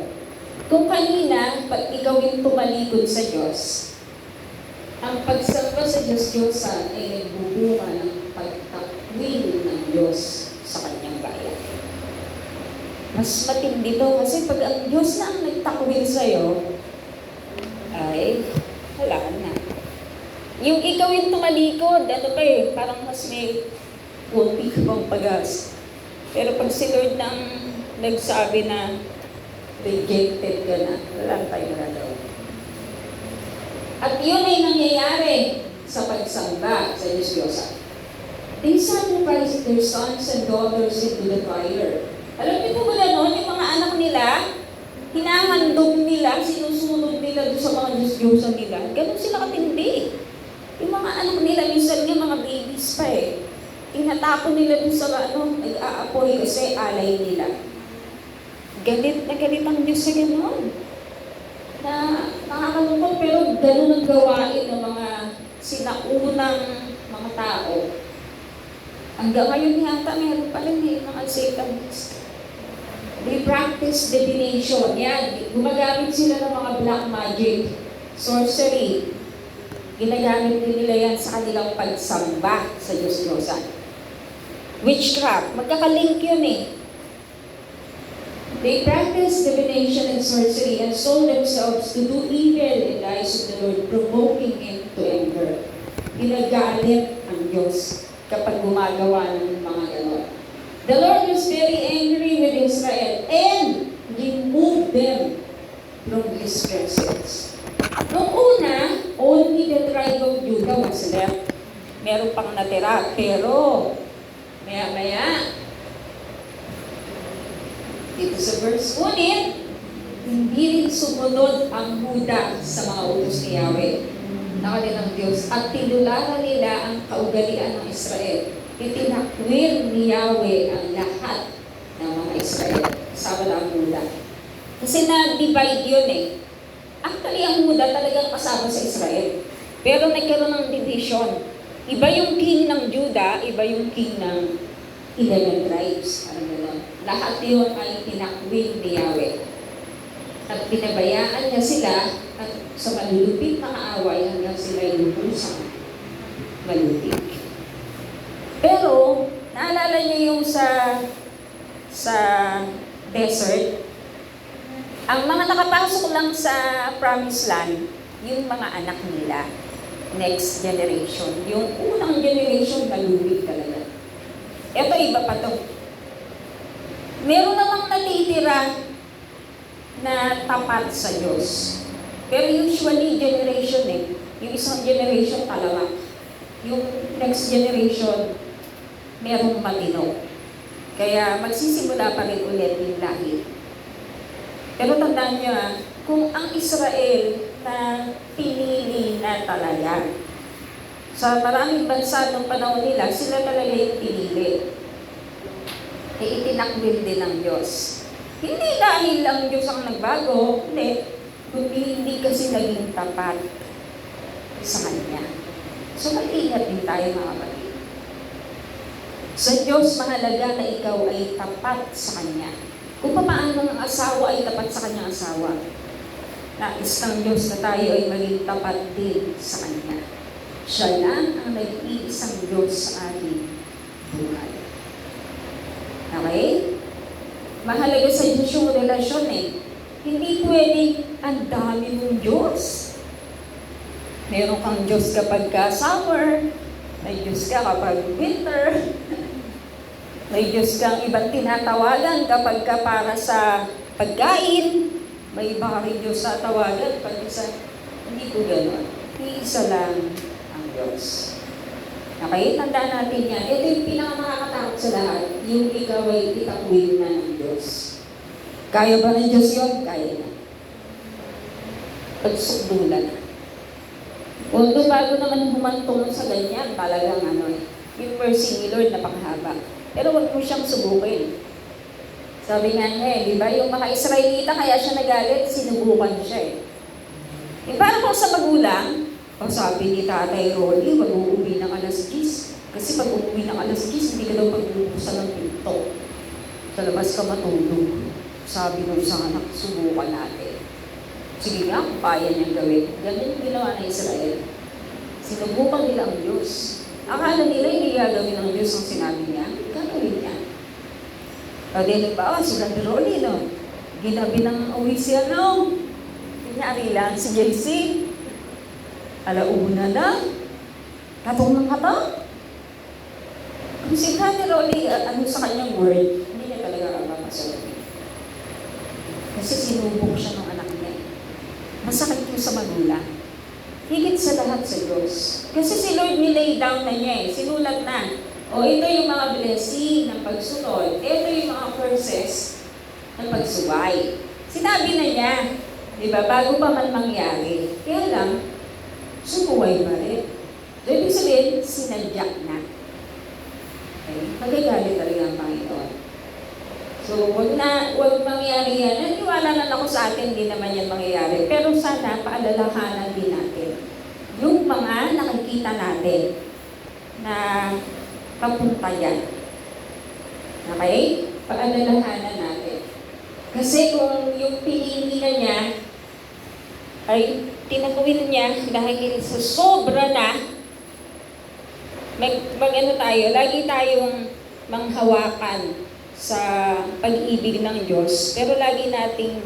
Kung kanina, pag ikaw yung tumalikod sa Diyos, ang pagsamba sa Diyos-Diyosan ay nagbubunga ng pagtakwil ng Diyos sa kanyang bayan. Mas matindi to kasi pag ang Diyos na ang nagtakwil sa'yo, ay wala na. Yung ikaw yung tumalikod, ano pa eh, parang mas may kunti ka pang pagas. Pero pag si Lord nang nagsabi na rejected ka na, wala tayong gagawin. At yun ay nangyayari sa pagsamba sa Diyos-Diyosan. They sacrificed their sons and daughters into the fire. Alam niyo po ba noon, yung mga anak nila, hinahandog nila, sinusunod nila doon sa mga Diyos-Diyosan nila. Ganun sila katindi. Yung mga anak nila, minsan nga mga babies pa eh. Tinatapon nila doon sa nag-aapoy kasi alay nila. Galit na galit ang Diyos sa gano'n. Na nakakalungkot pero gano'n ang gawain ng mga sinaunang mga tao. Hanggang ngayon yata meron pa rin mga Satanists. They practice divination. Yan, gumagamit sila ng mga black magic, sorcery. Ginagamit din nila yan sa kanilang pagsamba sa Diyos-Diyosan. Witchcraft, magkakalink yun eh. They practice divination and sorcery and sold themselves to do evil in the eyes of the Lord, provoking Him to anger. Ginagalit ang Diyos kapag gumagawa ng mga gano'n. The Lord was very angry with Israel and removed them from His presence. Noong una, only the tribe of Judah was left. Meron pang natira, pero maya-maya, dito sa verse 1, hindi rin sumunod ang Huda sa mga utos ni Yahweh na kanilang Diyos at tinularan nila ang kaugalian ng Israel. Itinakwil ni Yahweh ang lahat ng mga Israel. Kasama na ang Huda. Kasi na-divide yun eh. Actually, ang Huda talagang kasama sa Israel. Pero nagkaroon ng division. Iba yung king ng Judah, iba yung king ng 11 tribes. Lahat yun ay tinakwil ni Yahweh. At pinabayaan niya sila at sa malulupit na kaaway hanggang sila ay lubusang malupit. Pero, naalala niyo yung sa desert, ang mga nakapasok lang sa promised land, yung mga anak nila, next generation. Yung unang generation, malupit talaga. Ito, iba pa to. Meron namang natitira na tapat sa Diyos. Pero usually, generation eh. Yung isang generation, talamak. Yung next generation, merong matino. Kaya magsisimula pa rin ulit yung lahi. Pero tandaan nyo kung ang Israel na pinili na talaga, sa maraming bansa ng panahon nila, sila talaga yung pinili. Itinakwil din ng Diyos. Hindi dahil ang Diyos ang nagbago, hindi kasi naging tapat sa Kanya. So mag-ingat din tayo mga kapatid. Sa Diyos, mahalaga na ikaw ay tapat sa Kanya. Kung paano ang asawa ay tapat sa kanyang asawa, nais ng Diyos na tayo ay maging tapat din sa Kanya. Siya lang ang nag-iisang Diyos sa ating buhay. Okay? Mahalaga sa Diyos yung relasyon eh. Hindi pwedeng ang dami mong Diyos. Meron kang Diyos kapag summer, may Diyos ka kapag winter, may Diyos kang ibang tinatawagan kapag para sa pagkain, may iba kang Diyos sa tawagan pag isa. Hindi ko gano'n. Iisa lang ang Diyos. Okay, tandaan natin yan. Ito yung pinakamakakatakot sa lahat. Yung ikaw ay itakwil na ng Diyos. Kaya ba ng Diyos yun? Kaya na. Pagsukdulan na. Although bago naman humantong sa ganyan, talagang yung mercy ni Lord napakahaba. Pero wag mo siyang subukin. Sabi nga niya di ba, yung mga Israelita kaya siya nagalit, sinubukan siya Yung parang kung sa magulang, sabi ni Tatay Rolly, wag uuwi ng alas 10. Kasi pag uuwi ng alas 10, hindi ka daw pagbubusan ng pinto. Sa labas ka matulog. Sabi ng isang anak, subukan natin. Sige nga, kung kaya niyang gawin. Ganun yung ginawa ng Israel. Sinubukan nila ang Diyos. Akala nila hindi gagawin ng Diyos ang sinabi niya. Gagawin niya. O din ba, si Brother Rolly, ginabi ng uwi siya, Kunyari lang, si JC. Alauna na. Katong ng kata. Kung si Brother Rolly, sa kanyang word, hindi niya talaga mapasagot. Kasi sinubok siya ng anak niya. Masakit yung sa magulang. Higit sa lahat sa Diyos. Kasi si Lord nilay down na niya Sinulat na. Ito yung mga blessing ng pagsunod. Ito yung mga curses ng pagsuway. Sinabi na niya, di ba, bago pa man mangyari. Kaya lang, sumuway pa rin. So, ibig sabihin, sinadyak na. Okay? Magagalit talaga ang Panginoon. So, wag mangyari yan. Naniwala na ako sa atin, hindi naman yan mangyayari. Pero sana, paalalahanan din natin. Yung mga nakikita natin na papunta yan. Okay? Paalalahanan natin. Kasi kung yung pinili na niya ay tinagawin niya dahil sa sobra na, tayo, lagi tayong manghawakan sa pag-ibig ng Diyos, pero lagi nating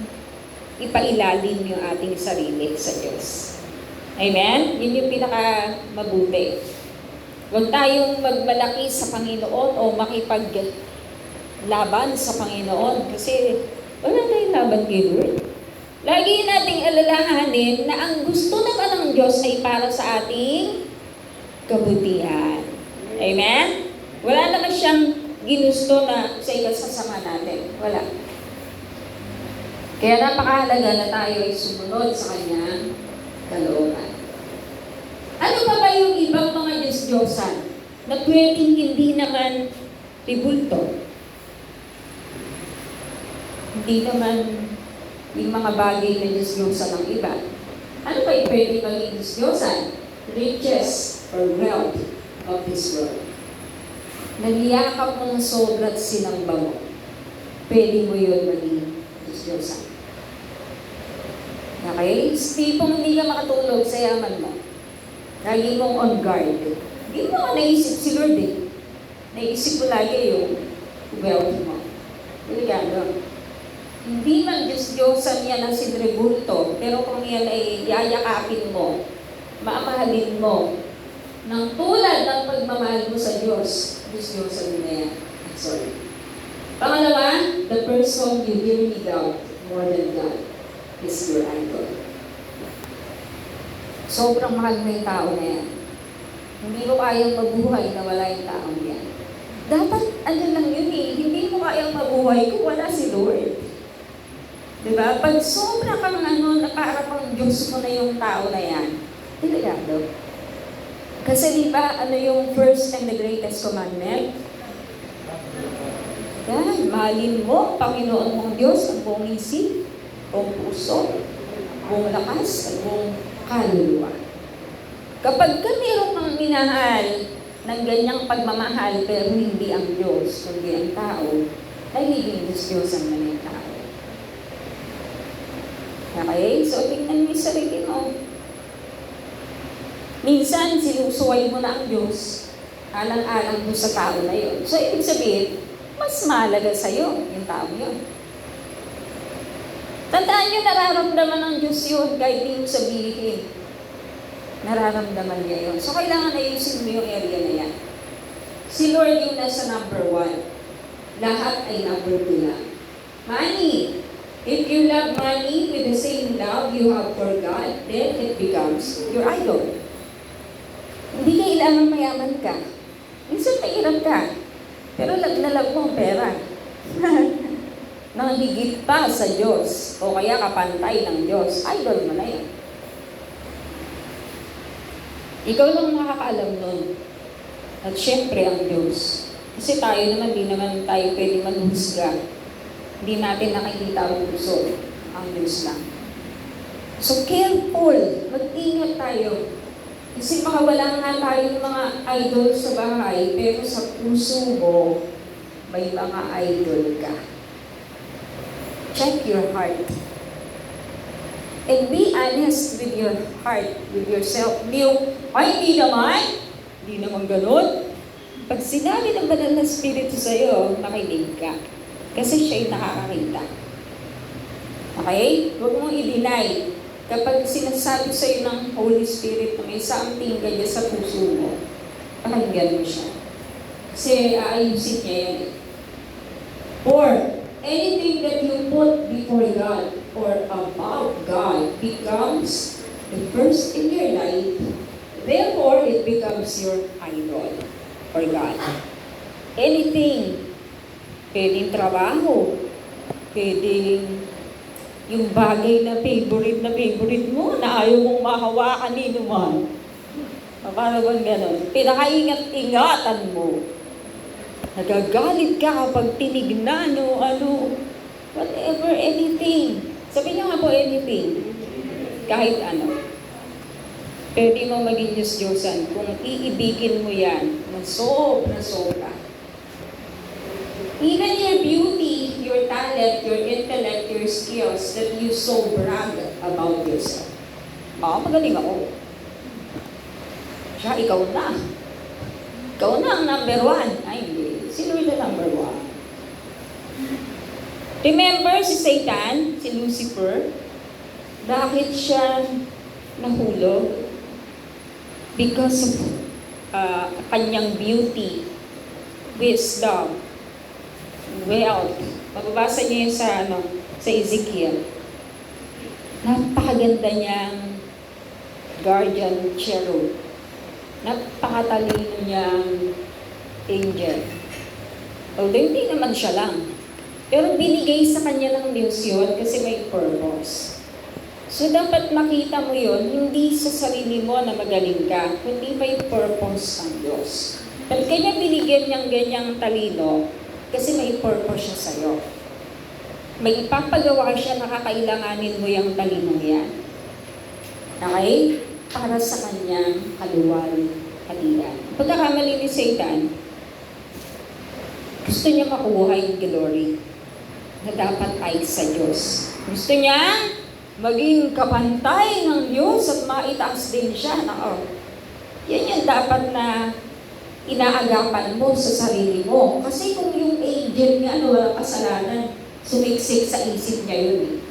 ipailalim yung ating sarili sa Diyos. Amen? Yun yung pinaka-mabuti. Huwag tayong magmalaki sa Panginoon o makipaglaban sa Panginoon kasi wala tayong laban kay Lord. Lagi nating alalahanin na ang gusto naman ng Diyos ay para sa ating kabutihan. Amen? Wala naman siyang ginusto na sa ikasasama natin. Wala. Kaya napakahalaga na tayo ay sumunod sa kanyang kalooban. Ano pa ba yung ibang mga Diyos-Diyosan na pwedeng hindi naman ribulto? Hindi naman yung mga bagay na Diyos-Diyosan ng iba. Ano ba yung pwedeng maging Diyos-Diyosan? Riches or wealth of this world. Nagyakap mo ng sobra't sinamba mo. Pwede mo yun maging Diyos-Diyosan. Okay? Tipong hindi ka makatulog sa yaman mo. Lagi mong on guard. Hindi mo ka naisip si Lord Naisip ko lagi yung wealth mo. Delikado. Hindi man Diyos-Diyosan yan ang sinribulto, pero kung yan ay yayakapin mo, mamahalin mo, ng tulad ng pagmamahal mo sa Diyos, Diyos-Diyosan na yan. Sorry. Pangalawa, the person you really love more than God is your idol. Sobrang mahal mo yung tao na yan. Hindi mo kayang mabuhay na wala yung taong yan. Dapat, lang yun hindi mo kayang mabuhay kung wala si Lord. Diba? Pag sobra kang na para pang Diyos mo na yung tao na yan, delikado. Kasi diba, yung first and the greatest commandment? Yan, mahalin mo, Panginoon mong Diyos, ang buong isip, buong puso, buong lakas, at buong kaluluwa. Kapag ka meron kang minahal ng ganyang pagmamahal, pero hindi ang Diyos, kundi ang tao, nagiging Diyos-Diyosan na yung tao. Okay? So, tingnan mo yung sarili mo. Minsan, sinusuway mo na ang Diyos, alang-alang mo sa tao na yun. So, ibig sabihin, mas mahalaga sa'yo yung tao yun. Tandaan nyo, nararamdaman ng Diyos yun kahit hindi mo sabihin. Nararamdaman niya yun. So, kailangan ayusin mo yung area na yan. Si Lord yung nasa number 1. Lahat ay number 2 lang. Money. If you love money with the same love you have for God, then it becomes your idol. Hindi kailangan mayaman ka. Minsan mahirap ka. Pero lag mo ang pera. ng higit pa sa Diyos o kaya kapantay ng Diyos, idol mo na yan. Ikaw lang makakaalam nun. At syempre ang Diyos. Kasi tayo naman, di naman tayo pwede manhusga. Hindi natin nakikita ang puso. Ang Diyos lang. So careful, mag-ingat tayo. Kasi baka wala nga tayong mga idol sa bahay, pero sa puso mo, may mga idol ka. Check your heart. And be honest with your heart, with yourself. Hindi naman ganun. Pag sinabi ng Banal na Espiritu sa'yo, makinig ka. Kasi siya'y nakakakita. Okay? Huwag mong i-deny. Kapag sinasabi sa'yo ng Holy Spirit na may something ganyan sa puso mo, pakinggan mo siya. Kasi aayusin niya yan. Or, anything that you put before God or above God becomes the first in your life. Therefore, it becomes your idol or God. Anything, pwedeng trabaho, pwedeng yung bagay na favorite mo na ayaw mong mahawakan nino man. Paano bang ganon? Pinakaingat-ingatan mo. Nagagalit ka kapag tinignan o ano, whatever, anything. Sabi niyo nga po, anything. Kahit ano. Pwede mo maging Diyos-Diyosan kung iibigin mo yan ng sobra-sobra. Even your beauty, your talent, your intellect, your skills, that you so brag about yourself. Magaling ako. Siya, ikaw na. Ikaw na ang number one. Ay, hindi. Sino yung number one? Remember si Satan, si Lucifer? Bakit siya nahulog? Because of kanyang beauty, wisdom, wealth. Mababasa niyo yun sa Ezekiel. Napakaganda niyang guardian cherub. Napakatalino niyang angel. Although hindi naman siya lang. Pero binigay sa kanya ng Diyos yun kasi may purpose. So dapat makita mo yun, hindi sa sarili mo na magaling ka, kundi may purpose ang Diyos. At kanya binigyan niyang ganyang talino kasi may purpose siya sa'yo. May ipapagawa siya na kakailanganin mo yung talino yan. Okay? Para sa kanyang kaluwalhatian. Pagkakamali ni Satan, gusto niya makuha yung glory na dapat ay sa Diyos. Gusto niya maging kapantay ng Diyos at maitaas din siya. Yan yung dapat na inaagapan mo sa sarili mo. Kasi kung yung angel niya, walang kasalanan, sumiksik sa isip niya yun.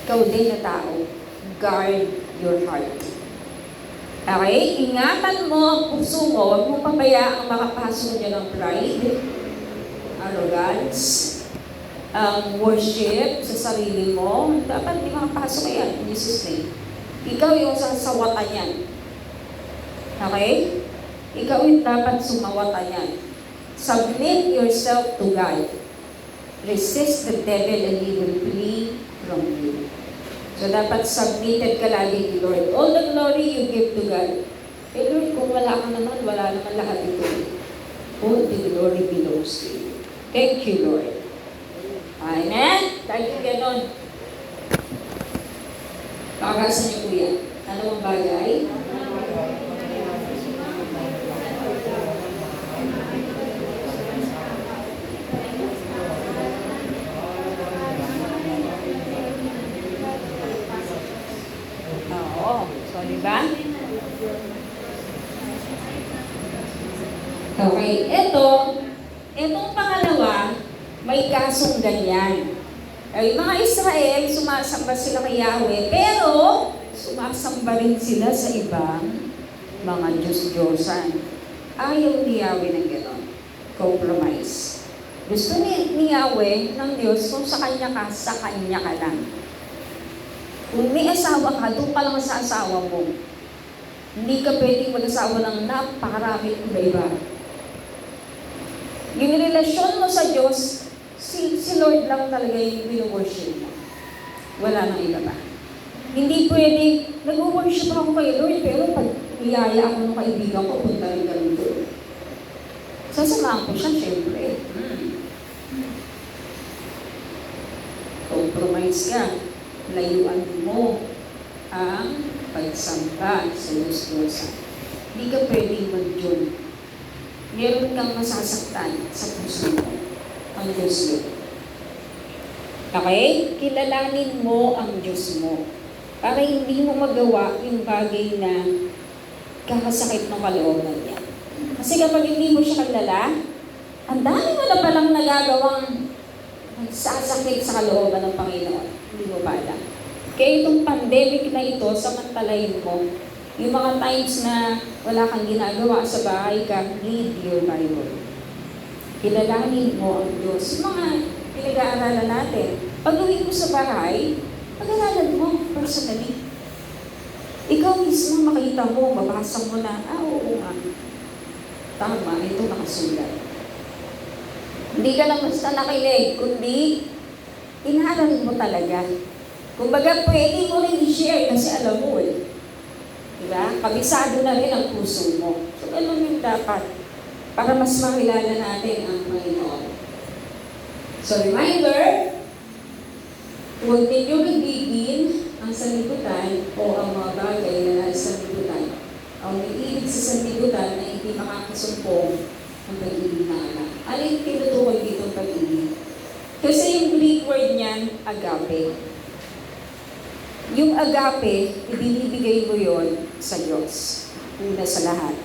Ikaw din na tao, guard your heart. Okay? Ingatan mo ang puso mo, huwag mo pabayaan makapasok niya ng pride, arrogance, worship sa sarili mo. Dapat di makapasok yan in Jesus' name. Ikaw yung sasawatan yan. Okay? Ikaw yung dapat sumawatan yan. Submit yourself to God. Resist the devil and he will flee from you. So dapat submitted ka lagi kay Lord. All the glory you give to God. Eh Lord, kung wala ka naman, wala naman lahat ito. All the glory belongs to you. Thank you, Lord. Amen? Dahil ganon. Pakakasan niyo po yan. Ano ang bagay? Oo. So, di ba? Okay. Itong pangalawa, may kasong ganyan. Ay, mga Israel, sumasamba sila kay Yahweh, pero sumasamba rin sila sa ibang mga Diyos-Diyosan. Ayaw ni Yahweh ng gano'n. Compromise. Gusto ni Yahweh ng Diyos kung sa Kanya ka lang. Kung may asawa ka, doon ka lang sa asawa mo. Hindi ka pwedeng mag-asawa ng napakaraming iba-iba. Yung relasyon mo sa Diyos, si Lord lang talaga yung wino-worship mo. Wala nang iba pa. Hindi pwede, nag-worship ako kay Lord, pero pag niyaya ako ng kaibigan ko, punta rin kami doon. Sasamahan ko siya, syempre. Compromise ka. Layuan mo ang pagsamba sa Diyos-Diyosan. Hindi ka pwedeng mag-join. Meron kang masasaktan sa puso mo. Ang Diyos yun. Okay? Kilalanin mo ang Diyos mo. Para hindi mo magawa yung bagay na kakasakit ng kalooban niya. Kasi kapag hindi mo siya kilala, ang dami mo na palang nagagawang nagsasakit sa kalooban ng Panginoon. Hindi mo pa alam. Kaya itong pandemic na ito, samantalayin mo. Yung mga times na wala kang ginagawa sa bahay ka, read your Bible. Kilalanin mo ang Diyos. Yung mga pinag-aaralan natin. Pag uwi mo sa bahay, pag-aaralan mo personally. Ikaw mismo makita mo, mabasa mo na, oo nga. Tama, ito nakasulat. Hindi ka lang basta nakinig, kundi inaral mo talaga. Kumbaga, pwede mo rin i-share kasi alam mo eh. Diba? Kabisado na rin ang puso mo. So, ganun yung dapat para mas makilala natin ang Panginoon. So, reminder, huwag ninyong ibigin ang sanlibutan o ang mga bagay na nasa sanlibutan. Ang may-ibig sa sanlibutan na hindi makakasumpong ang pag-ibig na anak. Ano yung tinutukoy dito ang pag-ibig? Kasi yung Greek word niyan, agape. Yung agape, ibinibigay mo yon sa Diyos. Una sa lahat.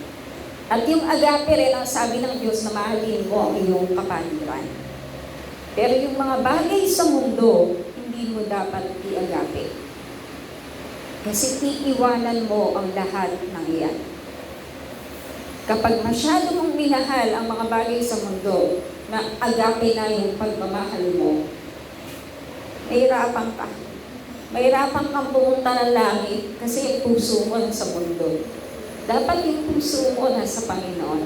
At yung agape rin ang sabi ng Diyos na mahalin mo ang iyong kapaligiran. Pero yung mga bagay sa mundo, hindi mo dapat i-agape. Kasi iiwanan mo ang lahat ng iyan. Kapag masyado mong minahal ang mga bagay sa mundo, na agape na yung pagmamahal mo, mahirapan ka. Mahirapan kang pumunta ng langit kasi yung puso mo nasa mundo. Dapat yung puso mo nasa Panginoon.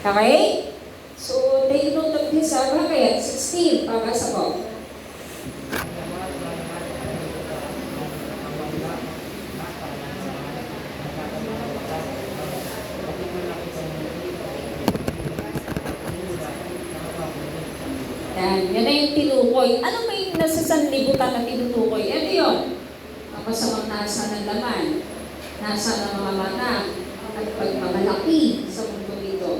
Okay? So, take note of this. Kaya 16, pabasa ko. Yan na yung tinukoy. Ano ba yung nasa sanlibutan na tinutukoy? Ito yun. Ang kasamang nasa ng laman, nasa ng mga mata, at pagmamalaki sa mundo nito.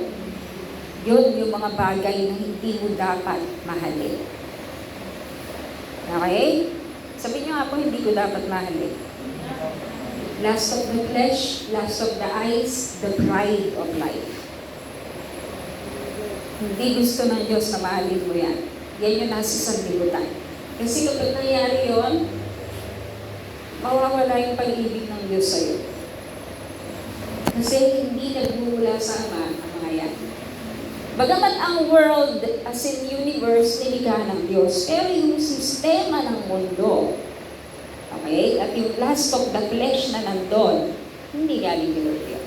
Yun yung mga bagay na hindi mo dapat mahalin. Okay? Sabihin nyo nga po, hindi ko dapat mahalin. Lust of the flesh, lust of the eyes, the pride of life. Hindi gusto ng Diyos na mahalin mo yan. Yan yung nasa sanlibutan. Kasi kapag nangyari yun, mawawala yung pag-ibig ng Diyos sa'yo. Kasi hindi nagmumula sa Ama ang mga yan. Bagamat ang world, as in universe, nilikha ng Diyos, pero yung sistema ng mundo, okay, at yung lust of the flesh na nandun, hindi galing ni Lord yun.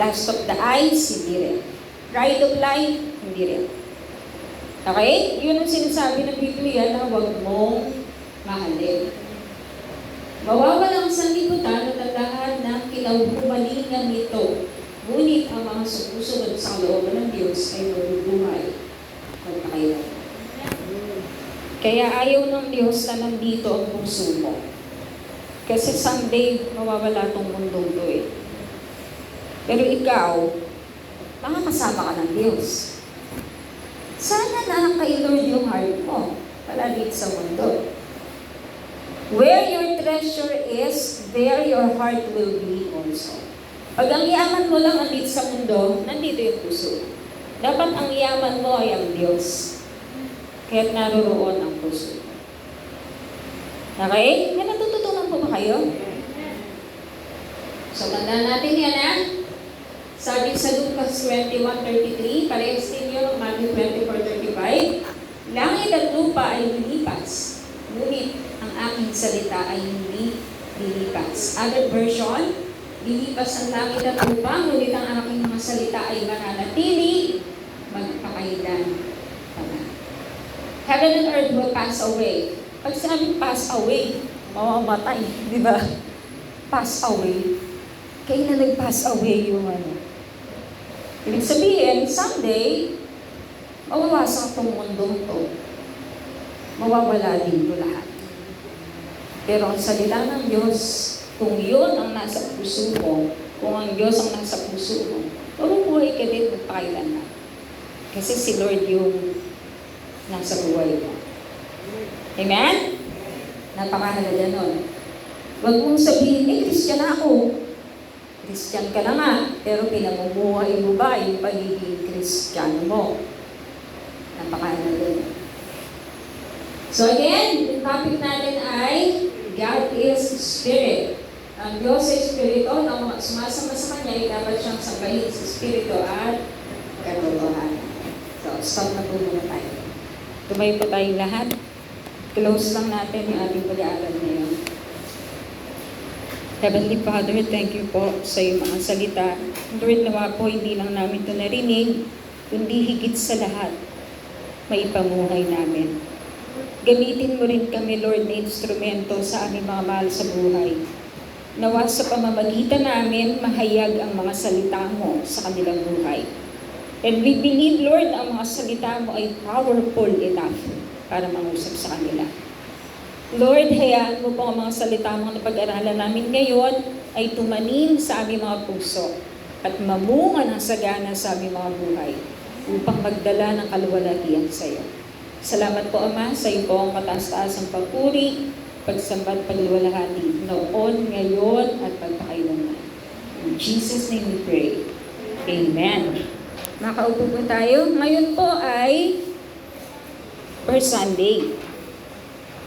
Lust of the eyes, hindi rin. Pride of life, hindi rin. Okay? Yun ang sinasabi ng Biblia na huwag mong mahalin. Mawawala ang sanlibutan at ang lahat ng kinahumalingan nito. Ngunit ang mga sumusunod sa kalooban ng Diyos ay mabubuhay magpakailan. Kaya ayaw ng Diyos na nandito ang puso mo. Kasi someday mawawala tong mundong to eh. Pero ikaw, makakasama ka ng Diyos. Sana na kay Lord yung heart mo, pala dito sa mundo. Where your treasure is, there your heart will be also. Pag ang yaman mo lang andito sa mundo, nandito yung puso. Dapat ang yaman mo ay ang Diyos. Kaya't naroroon ang puso. Okay? May natututunan po ba kayo? So, tandaan natin yan ha. Sabi sa Lucas 21:33, parehas din yun, Matthew 24:35, langit at lupa ay lilipas, ngunit ang aking salita ay hindi lilipas. Other version, lilipas ang langit at lupa, ngunit ang aking mga salita ay mananatili, magpakailan pa. Heaven and earth will pass away. Pag sinabing pass away, mamamatay, di ba? Pass away. Kailan nag-pass away yung ano? Ibig sabihin, someday, mawawasak tong mundong to. Mawawala din ko lahat. Pero ang salita ng Diyos, kung yun ang nasa puso mo, kung ang Diyos ang nasa puso mo, mabubuhay ka din magpakailanman. Kasi si Lord yung nasa buhay mo. Amen? Napakahalaga nun. Huwag mong sabihin, Christian ako. Christian ka na nga, pero pinamumuhay mo ba yung pagiging Christian mo? Napakahalaga nun. So again, yung topic natin ay God is Spirit. Ang Diyos ay Espiritu, ang mga sumasama sa Kanya ay dapat siyang sambahin sa Espiritu at katotohanan. So, stop na po muna tayo. Tumayo po tayong lahat. Close lang natin yung ating pag-aaral ngayon. Heavenly Father, thank you po sa iyong mga salita. Lord, nawa po hindi lang namin ito narinig, kundi higit sa lahat, maipamuhay namin. Gamitin mo rin kami, Lord, na instrumento sa aming mga mahal sa buhay. Nawa sa pamamagitan namin, mahayag ang mga salita mo sa kanilang buhay. And we believe, Lord, ang mga salita mo ay powerful enough para mangusap sa kanila. Lord, hayaan mo po ang mga salita mo na pag-aralan namin ngayon ay tumanim sa aming mga puso at mamunga ng sagana sa aming mga buhay upang magdala ng kaluwalhatian sa iyo. Salamat po, Ama, sa iyo po ang mataas-taas ang pagpuri, pagsambat, pagluwalhati, noon, ngayon, at pagpakailanman. In Jesus' name we pray. Amen. Makaupo po tayo. Ngayon po ay First Sunday.